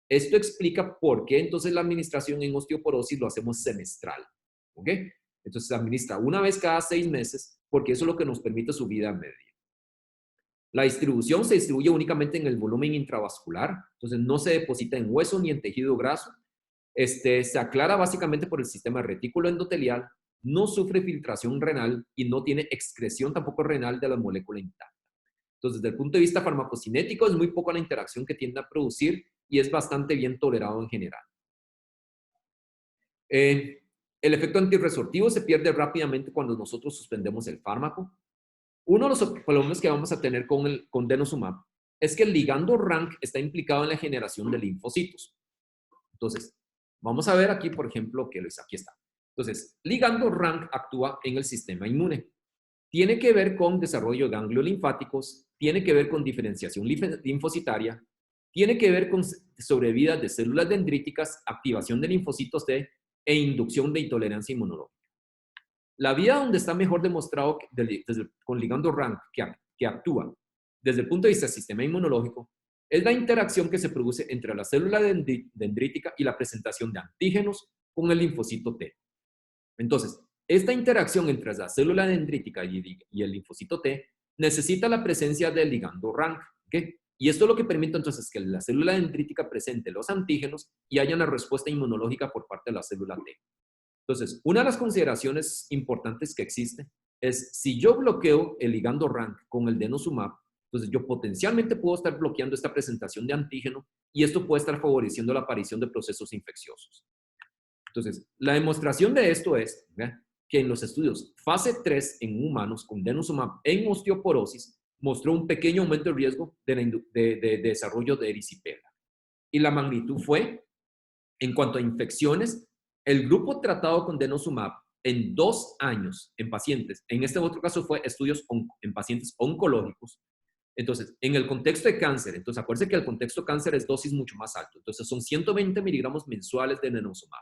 Esto explica por qué entonces la administración en osteoporosis lo hacemos semestral. ¿Ok? Entonces se administra una vez cada 6 meses porque eso es lo que nos permite su vida media. La distribución se distribuye únicamente en el volumen intravascular, entonces no se deposita en hueso ni en tejido graso. Se aclara básicamente por el sistema retículo endotelial, no sufre filtración renal y no tiene excreción tampoco renal de la molécula intacta. Entonces, desde el punto de vista farmacocinético, es muy poca la interacción que tiende a producir y es bastante bien tolerado en general. El efecto antirresortivo se pierde rápidamente cuando nosotros suspendemos el fármaco. Uno de los problemas que vamos a tener con denosumab es que el ligando RANK está implicado en la generación de linfocitos. Entonces, vamos a ver aquí, por ejemplo, que aquí está. Entonces, ligando RANK actúa en el sistema inmune. Tiene que ver con desarrollo de ganglios linfáticos, tiene que ver con diferenciación linfocitaria, tiene que ver con sobrevida de células dendríticas, activación de linfocitos T e inducción de intolerancia inmunológica. La vía donde está mejor demostrado con ligando RANK que actúa desde el punto de vista del sistema inmunológico es la interacción que se produce entre la célula dendrítica y la presentación de antígenos con el linfocito T. Entonces, esta interacción entre la célula dendrítica y el linfocito T necesita la presencia del ligando RANK. ¿Okay? Y esto es lo que permite entonces que la célula dendrítica presente los antígenos y haya una respuesta inmunológica por parte de la célula T. Entonces, una de las consideraciones importantes que existe es si yo bloqueo el ligando RANK con el denosumab, entonces yo potencialmente puedo estar bloqueando esta presentación de antígeno y esto puede estar favoreciendo la aparición de procesos infecciosos. Entonces, la demostración de esto es que en los estudios fase 3 en humanos con denosumab en osteoporosis mostró un pequeño aumento de riesgo de desarrollo de erisipela. Y la magnitud fue, en cuanto a infecciones, el grupo tratado con denosumab en 2 años en pacientes, en este otro caso fue estudios en pacientes oncológicos. Entonces, en el contexto de cáncer, entonces acuérdense que el contexto de cáncer es dosis mucho más alto. Entonces, son 120 miligramos mensuales de denosumab.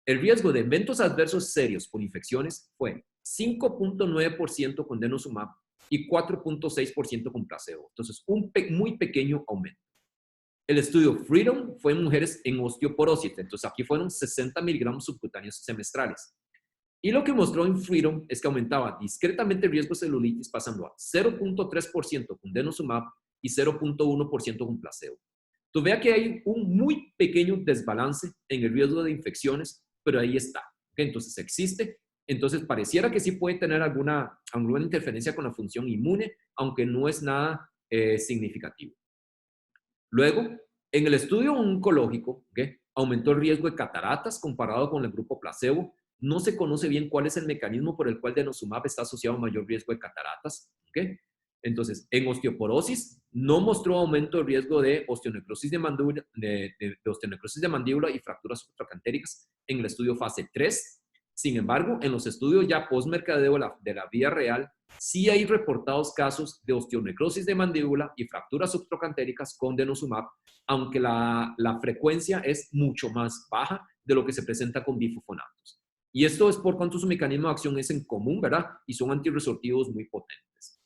El riesgo de eventos adversos serios por infecciones fue 5.9% con denosumab y 4.6% con placebo. Entonces, un muy pequeño aumento. El estudio Freedom fue en mujeres en osteoporosis. Entonces, aquí fueron 60 miligramos subcutáneos semestrales. Y lo que mostró en Freedom es que aumentaba discretamente el riesgo de celulitis pasando a 0.3% con denosumab y 0.1% con placebo. Entonces, vea que hay un muy pequeño desbalance en el riesgo de infecciones, pero ahí está. ¿Okay? Entonces, existe. Entonces, pareciera que sí puede tener alguna interferencia con la función inmune, aunque no es nada significativo. Luego, en el estudio oncológico, ¿okay? Aumentó el riesgo de cataratas comparado con el grupo placebo. No se conoce bien cuál es el mecanismo por el cual denosumab está asociado a mayor riesgo de cataratas. ¿Okay? Entonces, en osteoporosis no mostró aumento de riesgo de osteonecrosis de mandíbula y fracturas subtrocantéricas en el estudio fase 3. Sin embargo, en los estudios ya post-mercadeo de la vida real, sí hay reportados casos de osteonecrosis de mandíbula y fracturas subtrocantéricas con denosumab, aunque la frecuencia es mucho más baja de lo que se presenta con bifosfonatos. Y esto es por cuanto su mecanismo de acción es en común, ¿verdad? Y son antirresortivos muy potentes.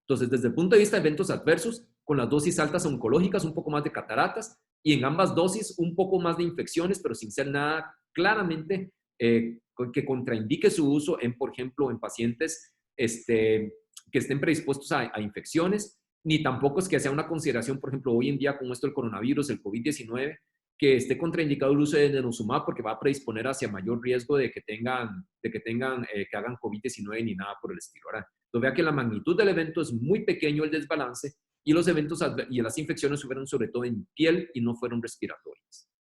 Entonces, desde el punto de vista de eventos adversos, con las dosis altas oncológicas, un poco más de cataratas, y en ambas dosis, un poco más de infecciones, pero sin ser nada claramente que contraindique su uso en, por ejemplo, en pacientes que estén predispuestos a infecciones, ni tampoco es que sea una consideración, por ejemplo, hoy en día con esto del coronavirus, el COVID-19, que esté contraindicado el uso de denosumab porque va a predisponer hacia mayor riesgo de que hagan COVID-19 ni nada por el estilo. ¿Verdad? Entonces, vea que la magnitud del evento es muy pequeño el desbalance y los eventos y las infecciones fueron sobre todo en piel y no fueron respiratorias.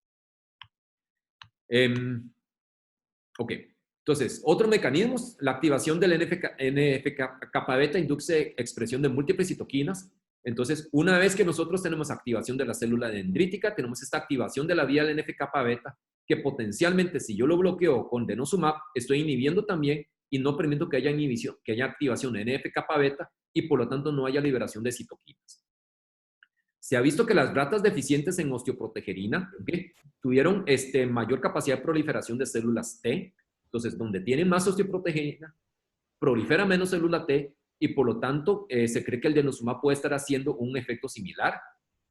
Ok, entonces, otros mecanismos, la activación del NF-kappa-beta induce expresión de múltiples citoquinas. Entonces, una vez que nosotros tenemos activación de la célula dendrítica, tenemos esta activación de la vía del NF-kappa-beta, que potencialmente, si yo lo bloqueo con denosumab, estoy inhibiendo también y no permito que haya inhibición, que haya activación de NF-kappa-beta y por lo tanto no haya liberación de citoquinas. Se ha visto que las ratas deficientes en osteoprotegerina tuvieron mayor capacidad de proliferación de células T. Entonces, donde tienen más osteoprotegerina, prolifera menos célula T y por lo tanto se cree que el denosumab puede estar haciendo un efecto similar.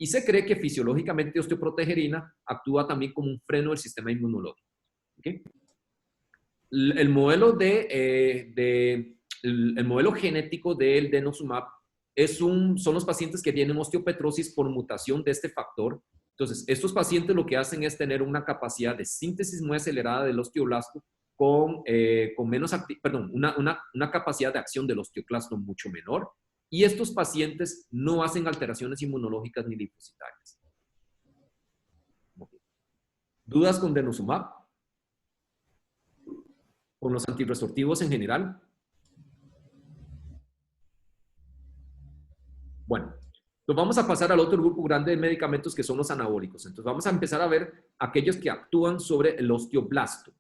Y se cree que fisiológicamente osteoprotegerina actúa también como un freno del sistema inmunológico. ¿Okay? El modelo el modelo genético del denosumab son los pacientes que tienen osteopetrosis por mutación de este factor. Entonces, estos pacientes lo que hacen es tener una capacidad de síntesis muy acelerada del osteoblasto con menos, una capacidad de acción del osteoclasto mucho menor. Y estos pacientes no hacen alteraciones inmunológicas ni linfocitarias. ¿Dudas con denosumab? ¿Con los antirresortivos en general? Bueno, nos vamos a pasar al otro grupo grande de medicamentos que son los anabólicos. Entonces vamos a empezar a ver aquellos que actúan sobre el osteoblasto.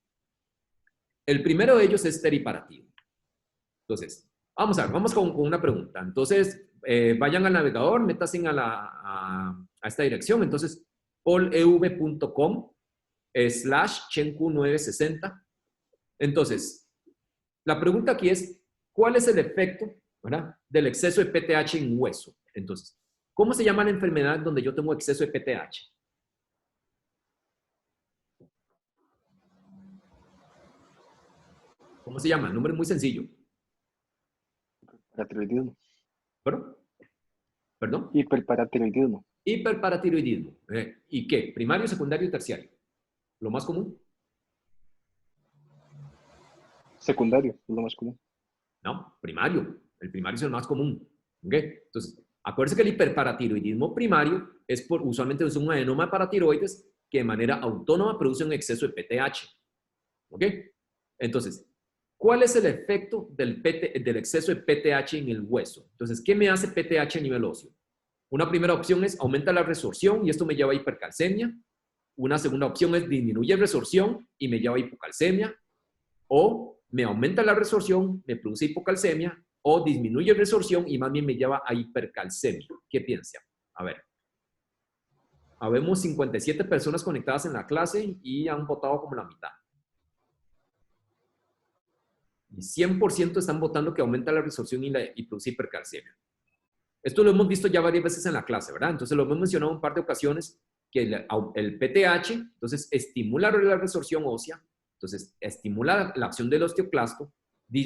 El primero de ellos es teriparatide. Entonces, vamos con una pregunta. Entonces, vayan al navegador, métanse a esta dirección. Entonces, polev.com/chenku960. Entonces, la pregunta aquí es, ¿cuál es el efecto, ¿verdad?, del exceso de PTH en hueso? Entonces, ¿cómo se llama la enfermedad donde yo tengo exceso de PTH? ¿Cómo se llama? El nombre es muy sencillo. Hiperparatiroidismo. ¿Perdón? ¿Perdón? Hiperparatiroidismo. Hiperparatiroidismo. ¿Y qué? ¿Primario, secundario y terciario? ¿Lo más común? Secundario, es lo más común. No, primario. El primario es el más común. ¿Ok? Entonces, acuérdense que el hiperparatiroidismo primario usualmente es un adenoma de paratiroides que de manera autónoma produce un exceso de PTH. ¿Ok? Entonces, ¿cuál es el efecto del exceso de PTH en el hueso? Entonces, ¿qué me hace PTH a nivel óseo? Una primera opción es aumenta la resorción y esto me lleva a hipercalcemia. Una segunda opción es disminuye resorción y me lleva a hipocalcemia. O me aumenta la resorción, me produce hipocalcemia, o disminuye resorción y más bien me lleva a hipercalcemia. ¿Qué piensan? A ver. Habemos 57 personas conectadas en la clase y han votado como la mitad. Y 100% están votando que aumenta la resorción y produce hipercalcemia. Esto lo hemos visto ya varias veces en la clase, ¿verdad? Entonces lo hemos mencionado en un par de ocasiones, que el PTH, entonces, estimula la resorción ósea, entonces, estimula la acción del osteoclasto,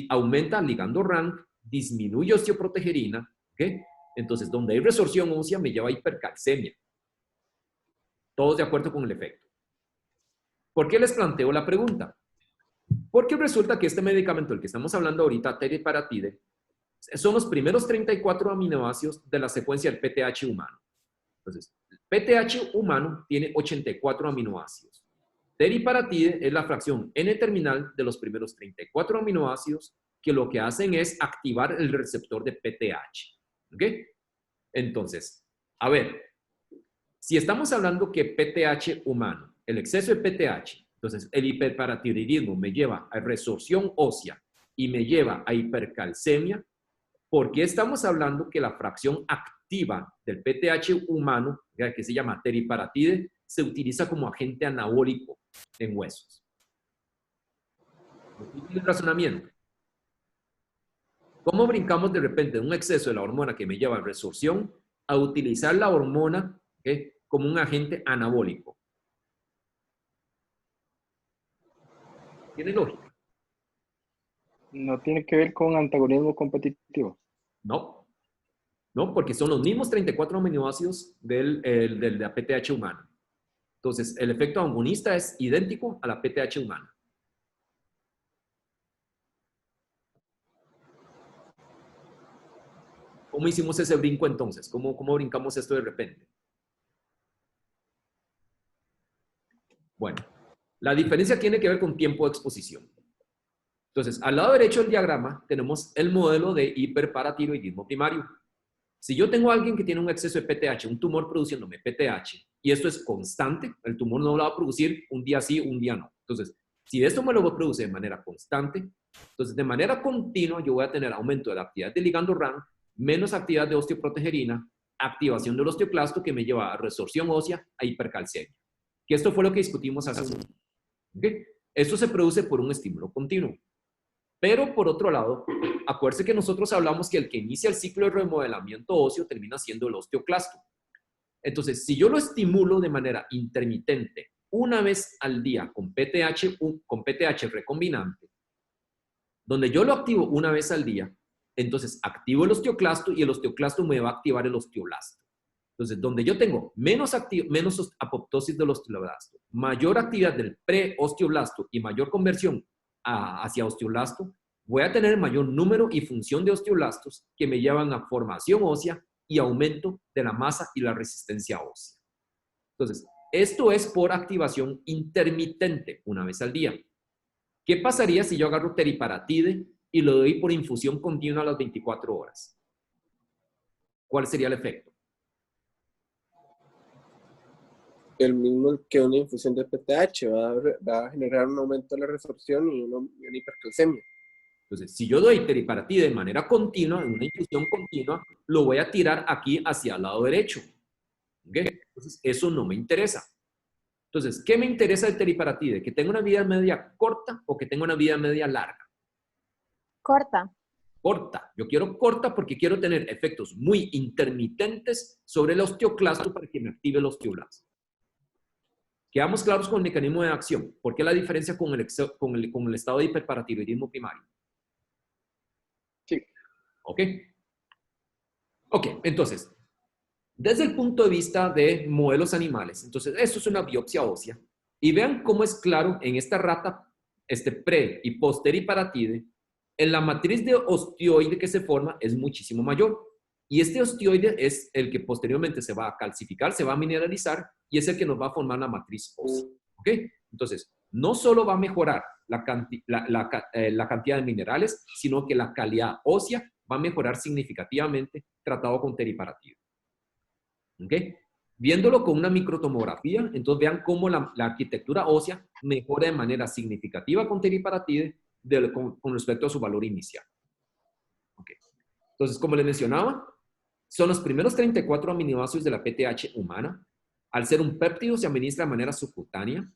aumenta el ligando RANK, disminuye osteoprotegerina, ¿ok? Entonces, donde hay resorción ósea me lleva a hipercalcemia. Todos de acuerdo con el efecto. ¿Por qué les planteo la pregunta? Porque resulta que este medicamento, el que estamos hablando ahorita, teriparatide, son los primeros 34 aminoácidos de la secuencia del PTH humano. Entonces, el PTH humano tiene 84 aminoácidos. Teriparatide es la fracción N-terminal de los primeros 34 aminoácidos que lo que hacen es activar el receptor de PTH. ¿Ok? Entonces, a ver, si estamos hablando que PTH humano, el exceso de PTH, entonces el hiperparatiroidismo me lleva a resorción ósea y me lleva a hipercalcemia, ¿por qué estamos hablando que la fracción activa del PTH humano, que se llama teriparatide, se utiliza como agente anabólico en huesos? El razonamiento. ¿Cómo brincamos de repente de un exceso de la hormona que me lleva a resorción a utilizar la hormona como un agente anabólico? ¿Tiene lógica? No tiene que ver con antagonismo competitivo. No. No, porque son los mismos 34 aminoácidos de la PTH humana. Entonces, el efecto agonista es idéntico a la PTH humana. ¿Cómo hicimos ese brinco entonces? ¿Cómo brincamos esto de repente? Bueno, la diferencia tiene que ver con tiempo de exposición. Entonces, al lado derecho del diagrama tenemos el modelo de hiperparatiroidismo primario. Si yo tengo a alguien que tiene un exceso de PTH, un tumor produciéndome PTH, y esto es constante, el tumor no lo va a producir un día sí, un día no. Entonces, si esto me lo produce de manera constante, entonces de manera continua yo voy a tener aumento de la actividad del ligando RAN, menos actividad de osteoprotegerina, activación del osteoclasto que me lleva a resorción ósea, a hipercalcemia. Que esto fue lo que discutimos hace un momento. ¿Okay? Esto se produce por un estímulo continuo. Pero por otro lado, acuérdense que nosotros hablamos que el que inicia el ciclo de remodelamiento óseo termina siendo el osteoclasto. Entonces, si yo lo estimulo de manera intermitente una vez al día con PTH recombinante, donde yo lo activo una vez al día, entonces activo el osteoclasto y el osteoclasto me va a activar el osteoblasto. Entonces, donde yo tengo menos apoptosis del osteoblasto, mayor actividad del pre-osteoblasto y mayor conversión hacia osteoblasto, voy a tener mayor número y función de osteoblastos que me llevan a formación ósea y aumento de la masa y la resistencia ósea. Entonces, esto es por activación intermitente una vez al día. ¿Qué pasaría si yo agarro teriparatide y lo doy por infusión continua a las 24 horas? ¿Cuál sería el efecto? El mismo que una infusión de PTH, va a generar un aumento de la resorción y una hipercalcemia. Entonces, si yo doy teriparatide de manera continua, en una infusión continua, lo voy a tirar aquí hacia el lado derecho. ¿Okay? Entonces, eso no me interesa. Entonces, ¿qué me interesa del teriparatide? ¿Que tenga una vida media corta o que tenga una vida media larga? Corta. Corta. Yo quiero corta porque quiero tener efectos muy intermitentes sobre el osteoclasto para que me active el osteoblasto. Quedamos claros con el mecanismo de acción. ¿Por qué la diferencia con el estado de hiperparatiroidismo primario? Sí. ¿Ok? Ok, entonces, desde el punto de vista de modelos animales, entonces, esto es una biopsia ósea. Y vean cómo es claro en esta rata, pre- y posteriparatide, en la matriz de osteoide que se forma es muchísimo mayor. Y este osteoide es el que posteriormente se va a calcificar, se va a mineralizar y es el que nos va a formar la matriz ósea. ¿Ok? Entonces, no solo va a mejorar la cantidad de minerales, sino que la calidad ósea va a mejorar significativamente tratado con teriparatide. ¿Ok? Viéndolo con una microtomografía, entonces vean cómo la arquitectura ósea mejora de manera significativa con teriparatide con respecto a su valor inicial. ¿Ok? Entonces, como les mencionaba, son los primeros 34 aminoácidos de la PTH humana. Al ser un péptido, se administra de manera subcutánea.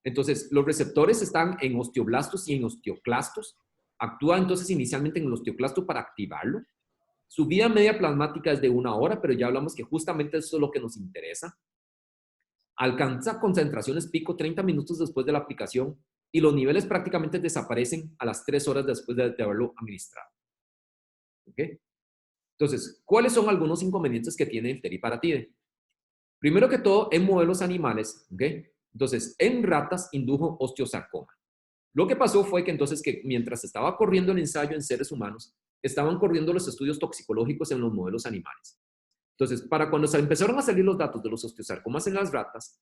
Entonces, los receptores están en osteoblastos y en osteoclastos. Actúa entonces inicialmente en el osteoclasto para activarlo. Su vida media plasmática es de 1 hora, pero ya hablamos que justamente eso es lo que nos interesa. Alcanza concentraciones pico 30 minutos después de la aplicación y los niveles prácticamente desaparecen a las 3 horas después de haberlo administrado. ¿Ok? Entonces, ¿cuáles son algunos inconvenientes que tiene el teriparatide? Primero que todo, en modelos animales, ¿ok? Entonces, en ratas indujo osteosarcoma. Lo que pasó fue que entonces, que mientras estaba corriendo el ensayo en seres humanos, estaban corriendo los estudios toxicológicos en los modelos animales. Entonces, para cuando se empezaron a salir los datos de los osteosarcomas en las ratas,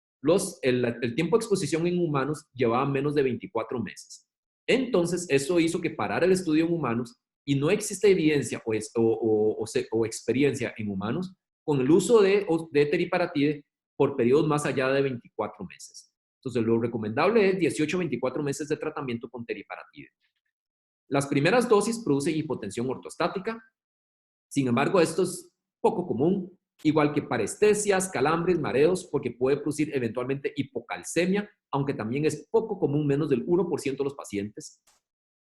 el tiempo de exposición en humanos llevaba menos de 24 meses. Entonces, eso hizo que parara el estudio en humanos y no existe evidencia o experiencia en humanos con el uso de teriparatide por periodos más allá de 24 meses. Entonces, lo recomendable es 18 a 24 meses de tratamiento con teriparatide. Las primeras dosis producen hipotensión ortostática. Sin embargo, esto es poco común, igual que parestesias, calambres, mareos, porque puede producir eventualmente hipocalcemia, aunque también es poco común, menos del 1% de los pacientes.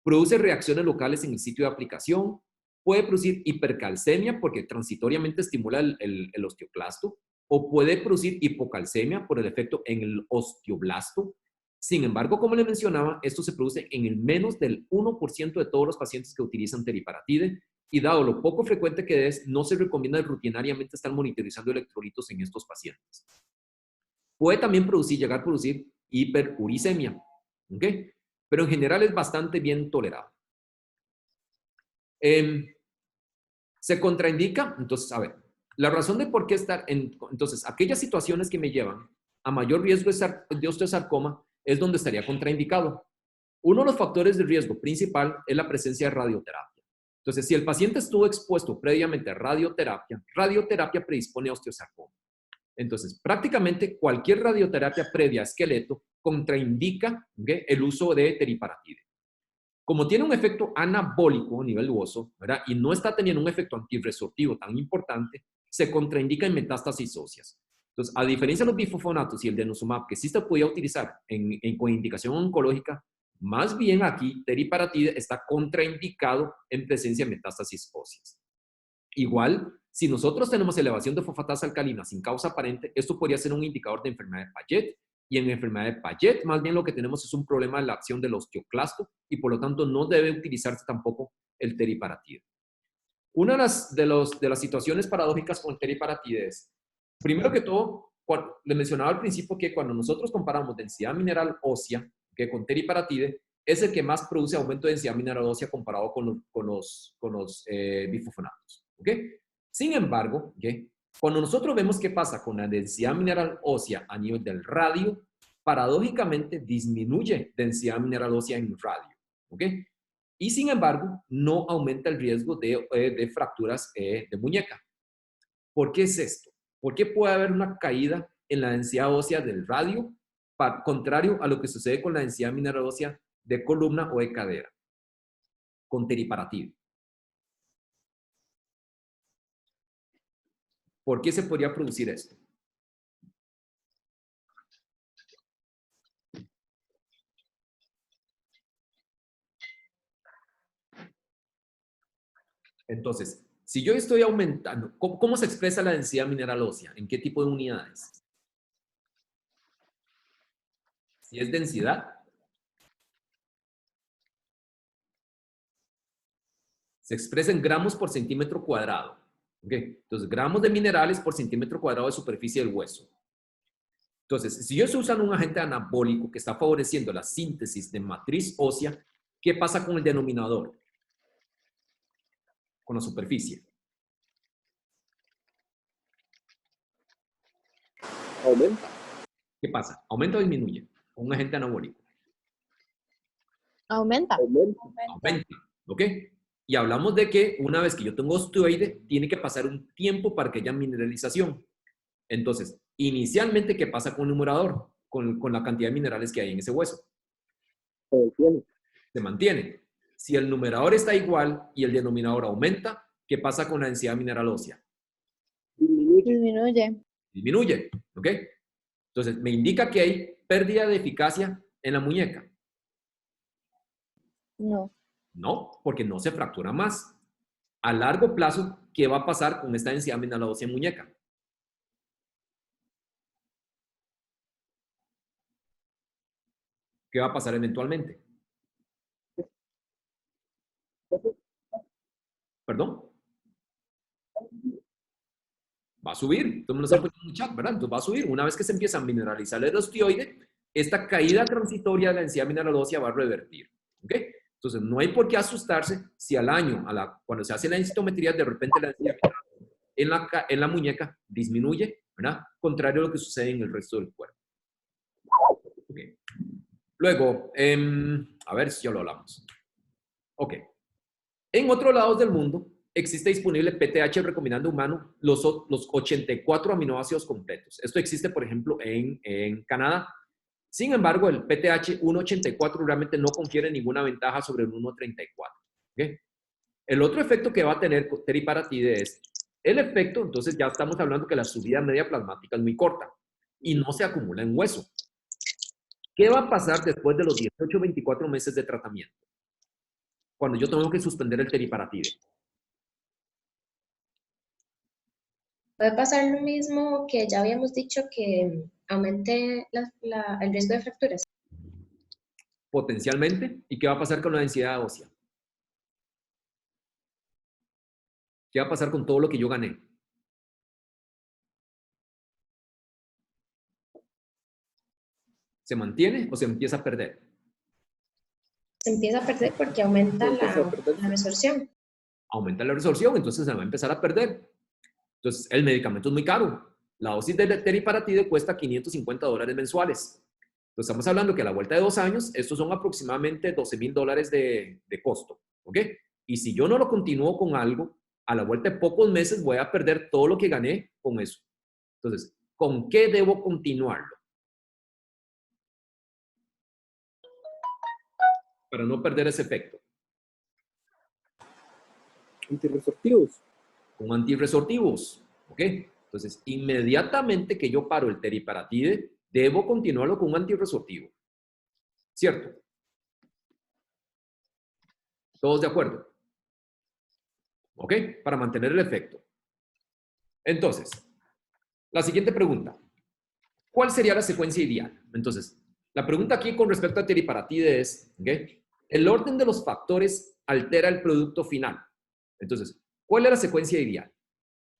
Produce reacciones locales en el sitio de aplicación. Puede producir hipercalcemia porque transitoriamente estimula el osteoclasto, o puede producir hipocalcemia por el efecto en el osteoblasto. Sin embargo, como les mencionaba, esto se produce en el menos del 1% de todos los pacientes que utilizan teriparatide, y dado lo poco frecuente que es, no se recomienda rutinariamente estar monitorizando electrolitos en estos pacientes. Puede también llegar a producir hiperuricemia, ¿ok? Pero en general es bastante bien tolerado. Se contraindica, entonces, a ver, la razón de por qué estar entonces, aquellas situaciones que me llevan a mayor riesgo de osteosarcoma es donde estaría contraindicado. Uno de los factores de riesgo principal es la presencia de radioterapia. Entonces, si el paciente estuvo expuesto previamente a radioterapia predispone a osteosarcoma. Entonces, prácticamente cualquier radioterapia previa a esqueleto contraindica, ¿okay?, el uso de teriparatide. Como tiene un efecto anabólico a nivel hueso, ¿verdad?, y no está teniendo un efecto antirresortivo tan importante, se contraindica en metástasis óseas. Entonces, a diferencia de los bifosfonatos y el denosumab, que sí se podía utilizar con indicación oncológica, más bien aquí teriparatide está contraindicado en presencia de metástasis óseas. Igual, Si nosotros tenemos elevación de fosfatasa alcalina sin causa aparente, esto podría ser un indicador de enfermedad de Payet. Y en enfermedad de Payet, más bien lo que tenemos es un problema de la acción del osteoclasto y por lo tanto no debe utilizarse tampoco el teriparatide. Una de las situaciones paradójicas con el teriparatide es, primero que todo, le mencionaba al principio que cuando nosotros comparamos densidad mineral ósea que con teriparatide, es el que más produce aumento de densidad mineral ósea comparado con los bifosfonatos. ¿Okay? Sin embargo, ¿okay? Cuando nosotros vemos qué pasa con la densidad mineral ósea a nivel del radio, paradójicamente disminuye densidad mineral ósea en radio. ¿Okay? Y sin embargo, no aumenta el riesgo de fracturas de muñeca. ¿Por qué es esto? ¿Por qué puede haber una caída en la densidad ósea del radio, contrario a lo que sucede con la densidad mineral ósea de columna o de cadera, con teriparatide? ¿Por qué se podría producir esto? Entonces, si yo estoy aumentando, ¿cómo se expresa la densidad mineral ósea? ¿En qué tipo de unidades? Si es densidad, se expresa en gramos por centímetro cuadrado. ¿Okay? Entonces, gramos de minerales por centímetro cuadrado de superficie del hueso. Entonces, si yo estoy usando un agente anabólico que está favoreciendo la síntesis de matriz ósea, ¿qué pasa con el denominador? Con la superficie. Aumenta. ¿Qué pasa? ¿Aumenta o disminuye? Con un agente anabólico. Aumenta. Aumenta. ¿Ok? Y hablamos de que una vez que yo tengo osteoide, tiene que pasar un tiempo para que haya mineralización. Entonces, inicialmente, ¿qué pasa con el numerador? Con la cantidad de minerales que hay en ese hueso. Se mantiene. Si el numerador está igual y el denominador aumenta, ¿qué pasa con la densidad mineral ósea? Disminuye. Disminuye. ¿Ok? Entonces, me indica que hay pérdida de eficacia en la muñeca. No. No, porque no se fractura más. A largo plazo, ¿qué va a pasar con esta densidad mineral ósea en muñeca? ¿Qué va a pasar eventualmente? ¿Perdón? Va a subir. Todo el mundo está poniendo en el chat, ¿verdad? Entonces va a subir. Una vez que se empieza a mineralizar el osteoide, esta caída transitoria de la densidad mineral ósea va a revertir. ¿Ok? Entonces, no hay por qué asustarse si al año, cuando se hace la densitometría, de repente la densidad en la muñeca disminuye, ¿verdad? Contrario a lo que sucede en el resto del cuerpo. Okay. Luego, a ver si ya lo hablamos. Ok. En otros lados del mundo, existe disponible PTH recomendando humano los 84 aminoácidos completos. Esto existe, por ejemplo, en Canadá. Sin embargo, el PTH 184 realmente no confiere ninguna ventaja sobre el 134. ¿Okay? El otro efecto que va a tener teriparatide es el efecto, entonces ya estamos hablando que la subida media plasmática es muy corta y no se acumula en hueso. ¿Qué va a pasar después de los 18 o 24 meses de tratamiento? Cuando yo tengo que suspender el teriparatide. Puede pasar lo mismo que ya habíamos dicho, que aumente el riesgo de fracturas. Potencialmente. ¿Y qué va a pasar con la densidad ósea? ¿Qué va a pasar con todo lo que yo gané? ¿Se mantiene o se empieza a perder? Se empieza a perder porque aumenta la resorción. Aumenta la resorción, entonces se va a empezar a perder. Entonces, el medicamento es muy caro. La dosis de teriparatide cuesta $550 mensuales. Entonces, estamos hablando que a la vuelta de 2 años, estos son aproximadamente $12,000 de costo. ¿Ok? Y si yo no lo continúo con algo, a la vuelta de pocos meses voy a perder todo lo que gané con eso. Entonces, ¿con qué debo continuarlo? Para no perder ese efecto. Antirresortivos. Con antirresortivos. ¿Ok? Entonces, inmediatamente que yo paro el teriparatide, debo continuarlo con un antirresortivo. ¿Cierto? ¿Todos de acuerdo? ¿Ok? Para mantener el efecto. Entonces, la siguiente pregunta. ¿Cuál sería la secuencia ideal? Entonces, la pregunta aquí con respecto a teriparatide es, ¿ok? El orden de los factores altera el producto final. Entonces, ¿cuál es la secuencia ideal?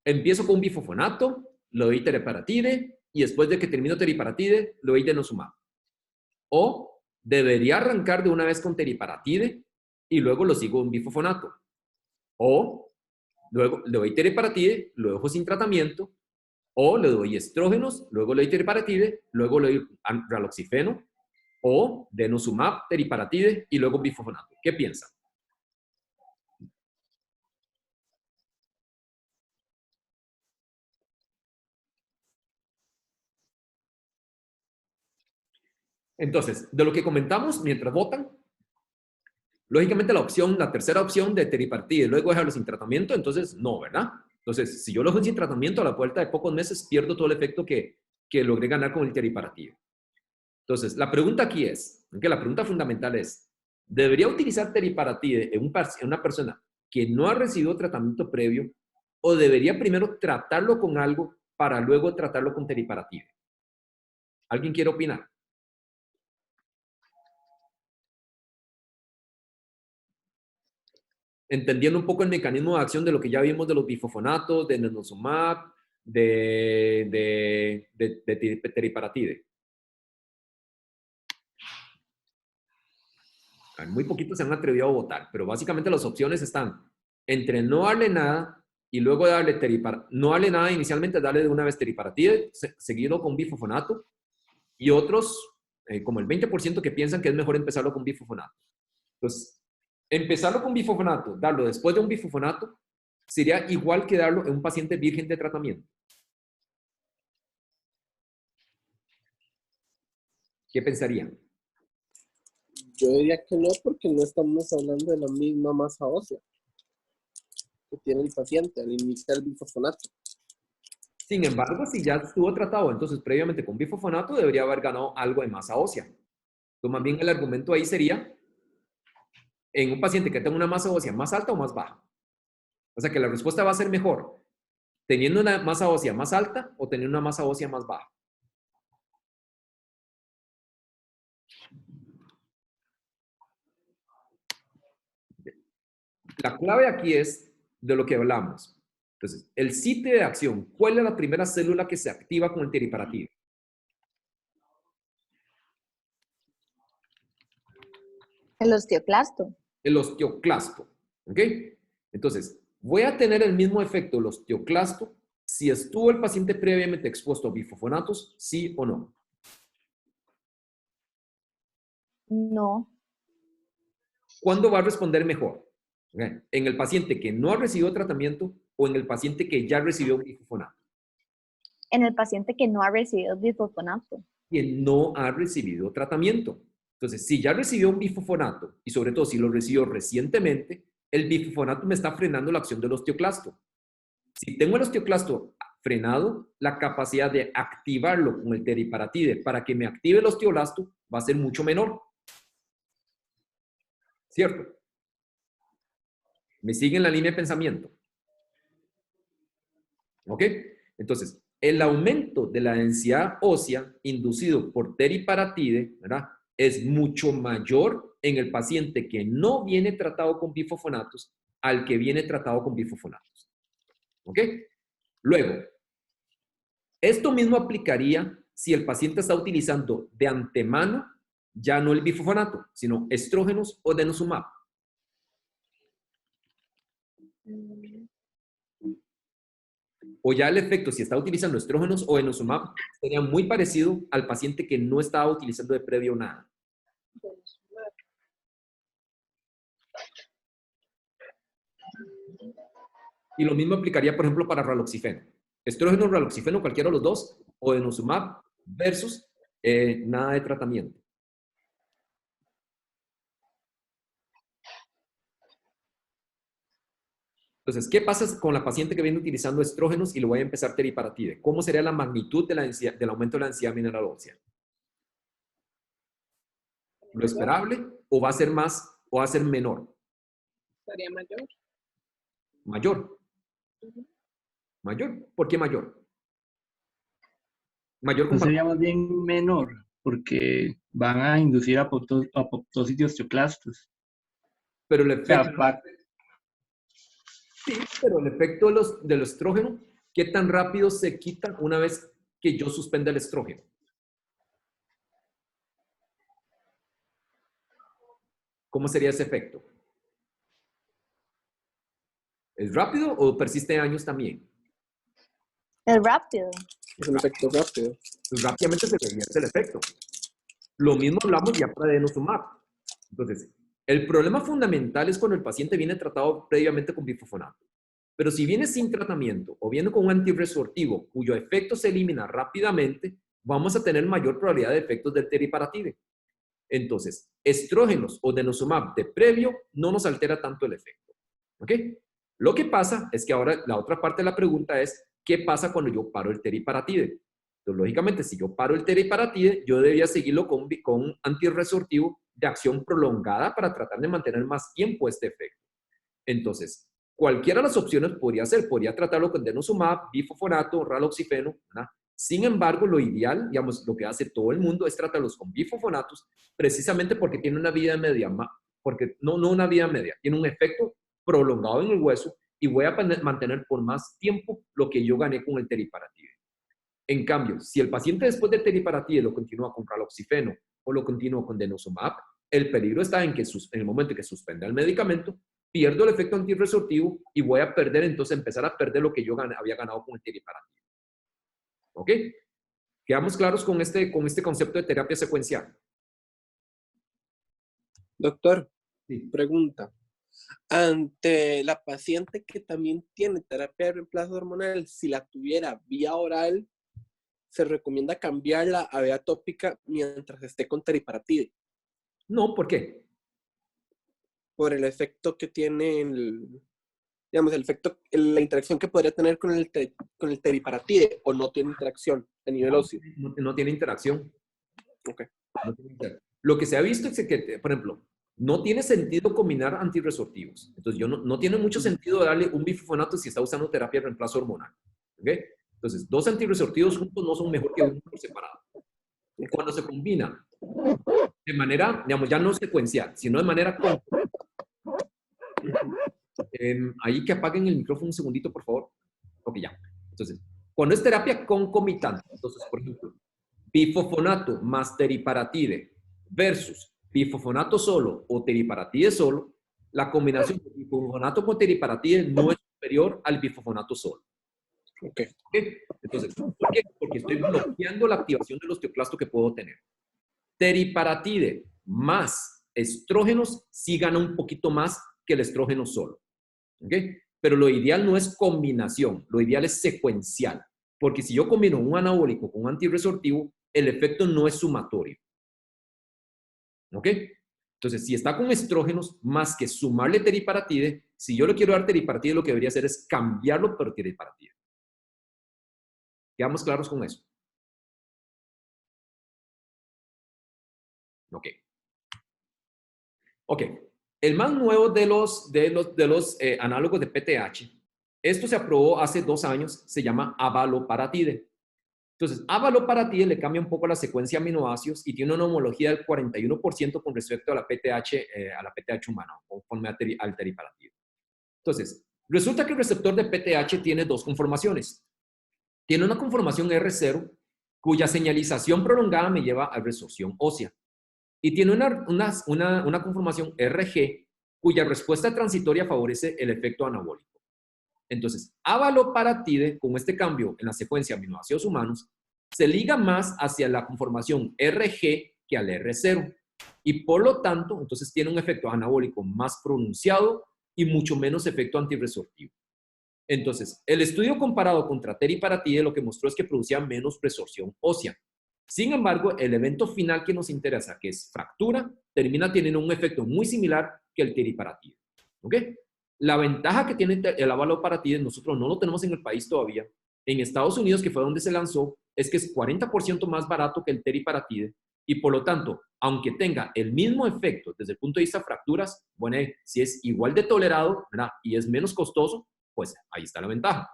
Empiezo con un bifosfonato, le doy teriparatide y después de que termino teriparatide, le doy denosumab. O debería arrancar de una vez con teriparatide y luego lo sigo con bifosfonato. O luego le doy teriparatide, lo dejo sin tratamiento. O le doy estrógenos, luego le doy teriparatide, luego le doy raloxifeno. O denosumab, teriparatide y luego bifosfonato. ¿Qué piensan? Entonces, de lo que comentamos mientras votan, lógicamente la tercera opción de teriparatide y luego dejarlo sin tratamiento, entonces no, ¿verdad? Entonces, si yo lo dejo sin tratamiento, a la vuelta de pocos meses pierdo todo el efecto que logré ganar con el teriparatide. Entonces, la pregunta aquí es, que la pregunta fundamental es, ¿debería utilizar teriparatide en una persona que no ha recibido tratamiento previo o debería primero tratarlo con algo para luego tratarlo con teriparatide? ¿Alguien quiere opinar? Entendiendo un poco el mecanismo de acción de lo que ya vimos de los bifosfonatos, de denosumab, de teriparatide. Muy poquitos se han atrevido a votar, pero básicamente las opciones están entre no darle nada y luego darle teriparatide. No darle nada inicialmente, darle de una vez teriparatide, seguido con bifosfonato, y otros, como el 20% que piensan que es mejor empezarlo con bifosfonato. Entonces, empezarlo con bifosfonato, darlo después de un bifosfonato, sería igual que darlo en un paciente virgen de tratamiento. ¿Qué pensarían? Yo diría que no, porque no estamos hablando de la misma masa ósea que tiene el paciente al iniciar el bifosfonato. Sin embargo, si ya estuvo tratado entonces previamente con bifosfonato, debería haber ganado algo de masa ósea. Entonces, más bien el argumento ahí sería en un paciente que tenga una masa ósea más alta o más baja. O sea que la respuesta va a ser mejor teniendo una masa ósea más alta o teniendo una masa ósea más baja. La clave aquí es de lo que hablamos. Entonces, el sitio de acción, ¿cuál es la primera célula que se activa con el teriparatide? El osteoclasto. El osteoclasto. ¿Ok? Entonces, voy a tener el mismo efecto el osteoclasto si estuvo el paciente previamente expuesto a bifosfonatos, sí o no. No. ¿Cuándo va a responder mejor? ¿Okay? ¿En el paciente que no ha recibido tratamiento o en el paciente que ya recibió bifosfonato? En el paciente que no ha recibido bifosfonato. Que no ha recibido tratamiento. Entonces, si ya recibió un bifosfonato y sobre todo si lo recibió recientemente, el bifosfonato me está frenando la acción del osteoclasto. Si tengo el osteoclasto frenado, la capacidad de activarlo con el teriparatide para que me active el osteoclasto va a ser mucho menor. ¿Cierto? ¿Me siguen la línea de pensamiento? ¿Ok? Entonces, el aumento de la densidad ósea inducido por teriparatide, ¿verdad?, es mucho mayor en el paciente que no viene tratado con bifosfonatos al que viene tratado con bifosfonatos. ¿Ok? Luego, esto mismo aplicaría si el paciente está utilizando de antemano ya no el bifosfonato, sino estrógenos o denosumab. O ya el efecto, si está utilizando estrógenos o denosumab, sería muy parecido al paciente que no estaba utilizando de previo nada. Y lo mismo aplicaría, por ejemplo, para raloxifeno. Estrógeno, raloxifeno, cualquiera de los dos, o denosumab versus nada de tratamiento. Entonces, ¿qué pasa con la paciente que viene utilizando estrógenos y lo voy a empezar teriparatide? ¿Cómo sería la magnitud de del aumento de la densidad mineral ósea? ¿Lo esperable o va a ser más o va a ser menor? Sería mayor. Mayor. Mayor. ¿Por qué mayor? Mayor Pues comparado. sería más bien menor, porque van a inducir apoptosis de osteoclastos. Pero el O sea, efecto, sí, pero el efecto del estrógeno, ¿qué tan rápido se quita una vez que yo suspenda el estrógeno? ¿Cómo sería ese efecto? ¿Es rápido o persiste años también? Es rápido. Es un efecto rápido. Pues rápidamente se revierte el efecto. Lo mismo hablamos ya para denosumab. Entonces, el problema fundamental es cuando el paciente viene tratado previamente con bifosfonato. Pero si viene sin tratamiento o viene con un antirresortivo cuyo efecto se elimina rápidamente, vamos a tener mayor probabilidad de efectos del teriparatide. Entonces, estrógenos o denosumab de previo no nos altera tanto el efecto. ¿Ok? Lo que pasa es que ahora la otra parte de la pregunta es, ¿qué pasa cuando yo paro el teriparatide? Entonces, lógicamente, si yo paro el teriparatide, yo debería seguirlo con un antirresortivo de acción prolongada para tratar de mantener más tiempo este efecto. Entonces, cualquiera de las opciones podría ser, podría tratarlo con denosumab, bifosfonato, raloxifeno, ¿verdad? Sin embargo, lo ideal, digamos, lo que hace todo el mundo es tratarlos con bifosfonatos, precisamente porque tiene una vida media, porque no una vida media, tiene un efecto prolongado en el hueso y voy a mantener por más tiempo lo que yo gané con el teriparatide. En cambio, si el paciente después del teriparatide lo continúa con raloxifeno o lo continúa con denosumab, el peligro está en que en el momento en que suspenda el medicamento, pierdo el efecto antirresortivo y voy a perder, entonces empezar a perder lo que yo había ganado con el teriparatide. ¿Ok? ¿Quedamos claros con este concepto de terapia secuencial? Doctor, Sí. pregunta. Ante la paciente que también tiene terapia de reemplazo hormonal, si la tuviera vía oral, se recomienda cambiarla a vía tópica mientras esté con teriparatide, No, ¿por qué? por el efecto que tiene, digamos, el efecto, la interacción que podría tener con el teriparatide, o no tiene interacción a nivel óseo. No tiene interacción. Ok. No tiene interacción. Lo que se ha visto es que, por ejemplo, no tiene sentido combinar antirresortivos. Entonces, no tiene mucho sentido darle un bifosfonato si está usando terapia de reemplazo hormonal. ¿Ok? Entonces, dos antirresortivos juntos no son mejor que uno por separado. Cuando se combina de manera, digamos, ya no secuencial, sino de manera ahí que apaguen el micrófono un segundito, por favor. Ok, ya. Entonces, cuando es terapia concomitante, entonces, por ejemplo, bifosfonato más teriparatide versus bifosfonato solo o teriparatide solo, la combinación de bifosfonato con teriparatide no es superior al bifosfonato solo. Ok. ¿Okay? Entonces, ¿por qué? Porque estoy bloqueando la activación del osteoclasto que puedo tener. Teriparatide más estrógenos sí gana un poquito más que el estrógeno solo. ¿Ok? Pero lo ideal no es combinación, lo ideal es secuencial. Porque si yo combino un anabólico con un antirresortivo, el efecto no es sumatorio. ¿Ok? Entonces, si está con estrógenos, más que sumarle teriparatide, si yo le quiero dar teriparatide, lo que debería hacer es cambiarlo por teriparatide. ¿Quedamos claros con eso? Ok. Ok. El más nuevo de los análogos de PTH, esto se aprobó hace 2 años, se llama abaloparatide. Entonces, abaloparatide le cambia un poco la secuencia de aminoácidos y tiene una homología del 41% con respecto a la PTH humana, conforme al teriparatide. Entonces, resulta que el receptor de PTH tiene 2 conformaciones. Tiene una conformación R0, cuya señalización prolongada me lleva a resorción ósea. Y tiene una conformación RG, cuya respuesta transitoria favorece el efecto anabólico. Entonces, abaloparatide, con este cambio en la secuencia de aminoácidos humanos, se liga más hacia la conformación RG que al R0. Y por lo tanto, entonces tiene un efecto anabólico más pronunciado y mucho menos efecto antirresortivo. Entonces, el estudio comparado contra teriparatide lo que mostró es que producía menos resorción ósea. Sin embargo, el evento final que nos interesa, que es fractura, termina teniendo un efecto muy similar que el teriparatide. ¿Ok? La ventaja que tiene el abaloparatide, nosotros no lo tenemos en el país todavía. En Estados Unidos, que fue donde se lanzó, es que es 40% más barato que el teriparatide y por lo tanto, aunque tenga el mismo efecto desde el punto de vista de fracturas, bueno, si es igual de tolerado, ¿verdad? Y es menos costoso, pues ahí está la ventaja.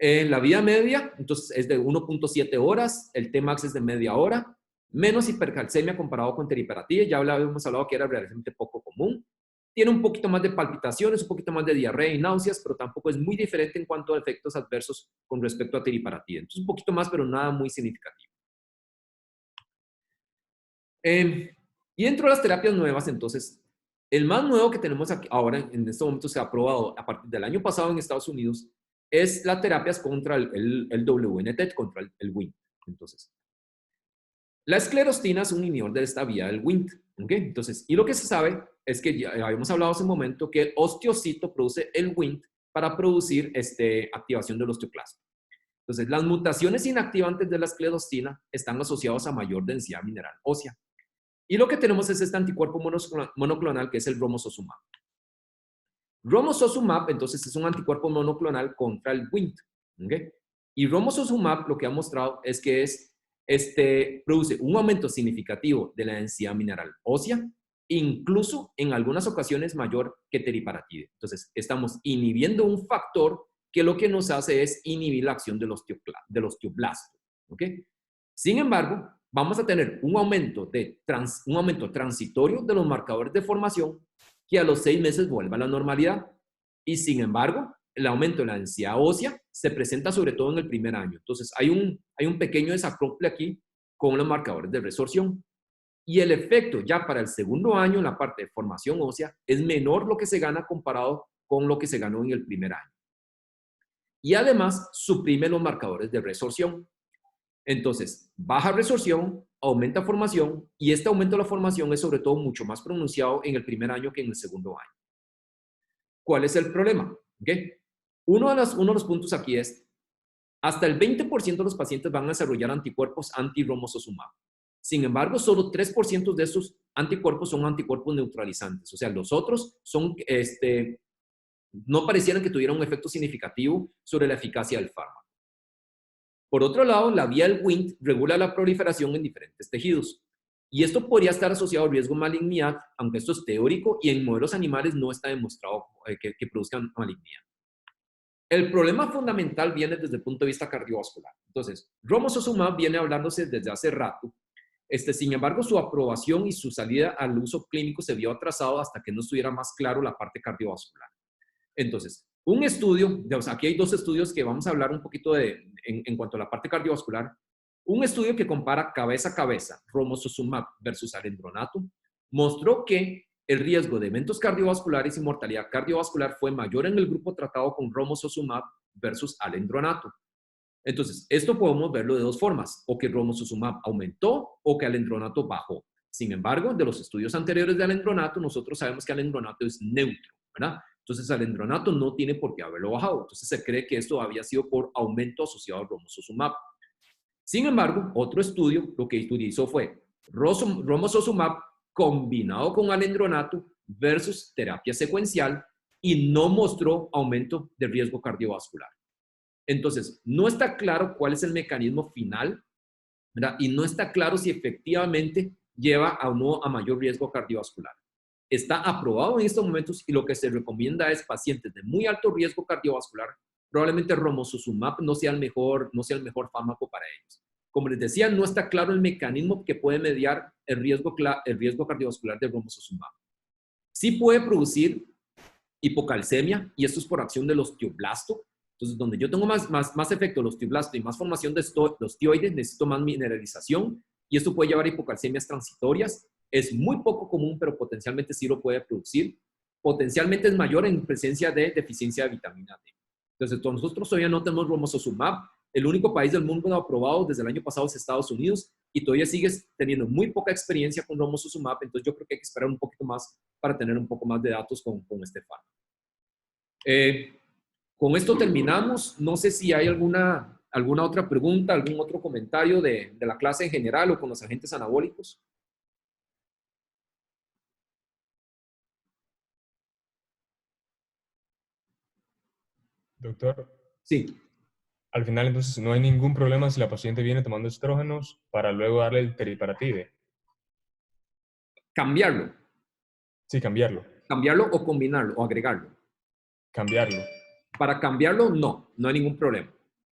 La vida media, entonces, es de 1.7 horas, el Tmax es de media hora, menos hipercalcemia comparado con teriparatía, ya habíamos hablado que era relativamente poco común. Tiene un poquito más de palpitaciones, un poquito más de diarrea y náuseas, pero tampoco es muy diferente en cuanto a efectos adversos con respecto a teriparatía. Entonces, un poquito más, pero nada muy significativo. Y dentro de las terapias nuevas, entonces, el más nuevo que tenemos aquí, ahora, en este momento se ha aprobado a partir del año pasado en Estados Unidos, es las terapias contra el WNT, contra el Wnt. Entonces, la esclerostina es un inhibidor de esta vía del Wnt. ¿Okay? Entonces, y lo que se sabe es que ya habíamos hablado hace un momento que el osteocito produce el Wnt para producir activación del osteoclasma. Entonces, las mutaciones inactivantes de la esclerostina están asociadas a mayor densidad mineral ósea. Y lo que tenemos es este anticuerpo monoclonal que es el romosozumab. Romosozumab, entonces, es un anticuerpo monoclonal contra el Wnt. ¿Okay? Y romosozumab lo que ha mostrado es que produce un aumento significativo de la densidad mineral ósea, incluso en algunas ocasiones mayor que teriparatide. Entonces, estamos inhibiendo un factor que lo que nos hace es inhibir la acción del osteoblasto. ¿Okay? Sin embargo, vamos a tener un aumento transitorio de los marcadores de formación que a los 6 meses vuelva a la normalidad. Y sin embargo, el aumento de la densidad ósea se presenta sobre todo en el primer año. Entonces, hay un pequeño desacople aquí con los marcadores de resorción. Y el efecto ya para el segundo año en la parte de formación ósea es menor lo que se gana comparado con lo que se ganó en el primer año. Y además, suprime los marcadores de resorción. Entonces, baja resorción, aumenta formación, y este aumento de la formación es sobre todo mucho más pronunciado en el primer año que en el segundo año. ¿Cuál es el problema? ¿Okay? Uno de los puntos aquí es, hasta el 20% de los pacientes van a desarrollar anticuerpos anti-romosozumab. Sin embargo, solo 3% de estos anticuerpos son anticuerpos neutralizantes. O sea, los otros son, no parecieran que tuvieran un efecto significativo sobre la eficacia del fármaco. Por otro lado, la vía del Wnt regula la proliferación en diferentes tejidos. Y esto podría estar asociado al riesgo de malignidad, aunque esto es teórico y en modelos animales no está demostrado que produzcan malignidad. El problema fundamental viene desde el punto de vista cardiovascular. Entonces, romosozumab viene hablándose desde hace rato. Sin embargo, su aprobación y su salida al uso clínico se vio atrasado hasta que no estuviera más claro la parte cardiovascular. Entonces, un estudio, aquí hay 2 estudios que vamos a hablar un poquito en cuanto a la parte cardiovascular. Un estudio que compara cabeza a cabeza romosozumab versus alendronato mostró que el riesgo de eventos cardiovasculares y mortalidad cardiovascular fue mayor en el grupo tratado con romosozumab versus alendronato. Entonces, esto podemos verlo de 2 formas, o que romosozumab aumentó o que alendronato bajó. Sin embargo, de los estudios anteriores de alendronato, nosotros sabemos que alendronato es neutro, ¿verdad? Entonces, alendronato no tiene por qué haberlo bajado. Entonces, se cree que esto había sido por aumento asociado al romosozumab. Sin embargo, otro estudio lo que utilizó fue romosozumab combinado con alendronato versus terapia secuencial y no mostró aumento de riesgo cardiovascular. Entonces, no está claro cuál es el mecanismo final, ¿verdad? Y no está claro si efectivamente lleva o no a mayor riesgo cardiovascular. Está aprobado en estos momentos y lo que se recomienda es pacientes de muy alto riesgo cardiovascular, probablemente romosozumab no sea el mejor fármaco para ellos. Como les decía, no está claro el mecanismo que puede mediar el riesgo cardiovascular del romosozumab. Sí puede producir hipocalcemia, y esto es por acción del osteoblasto. Entonces, donde yo tengo más efecto del osteoblasto y más formación de osteoides, necesito más mineralización, y esto puede llevar a hipocalcemias transitorias. Es muy poco común, pero potencialmente sí lo puede producir. Potencialmente es mayor en presencia de deficiencia de vitamina D. Entonces, nosotros todavía no tenemos romosozumab. El único país del mundo aprobado desde el año pasado es Estados Unidos, y todavía sigues teniendo muy poca experiencia con romosozumab. Entonces, yo creo que hay que esperar un poquito más para tener un poco más de datos con este fármaco. Con esto terminamos. No sé si hay alguna otra pregunta, algún otro comentario de la clase en general o con los agentes anabólicos. Doctor, Sí. al final entonces no hay ningún problema si la paciente viene tomando estrógenos para luego darle el teriparatide. Cambiarlo. Sí, cambiarlo. Cambiarlo o combinarlo o agregarlo. Cambiarlo. Para cambiarlo, no hay ningún problema.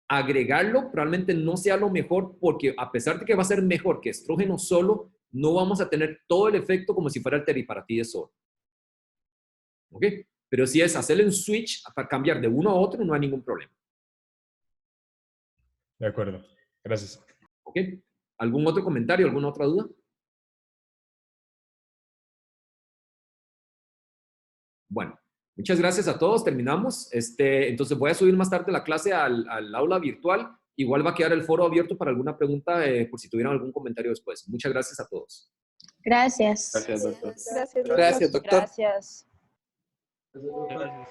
agregarlo probablemente no sea lo mejor porque a pesar de que va a ser mejor que estrógeno solo, no vamos a tener todo el efecto como si fuera el teriparatide solo. ¿Ok? Pero si es hacerle un switch para cambiar de uno a otro, no hay ningún problema. De acuerdo. Gracias. ¿Ok? ¿Algún otro comentario? ¿Alguna otra duda? Bueno, muchas gracias a todos. Terminamos. Entonces voy a subir más tarde la clase al aula virtual. Igual va a quedar el foro abierto para alguna pregunta por si tuvieran algún comentario después. Muchas gracias a todos. Gracias. Gracias, doctor. Gracias, doctor. Gracias. Gracias.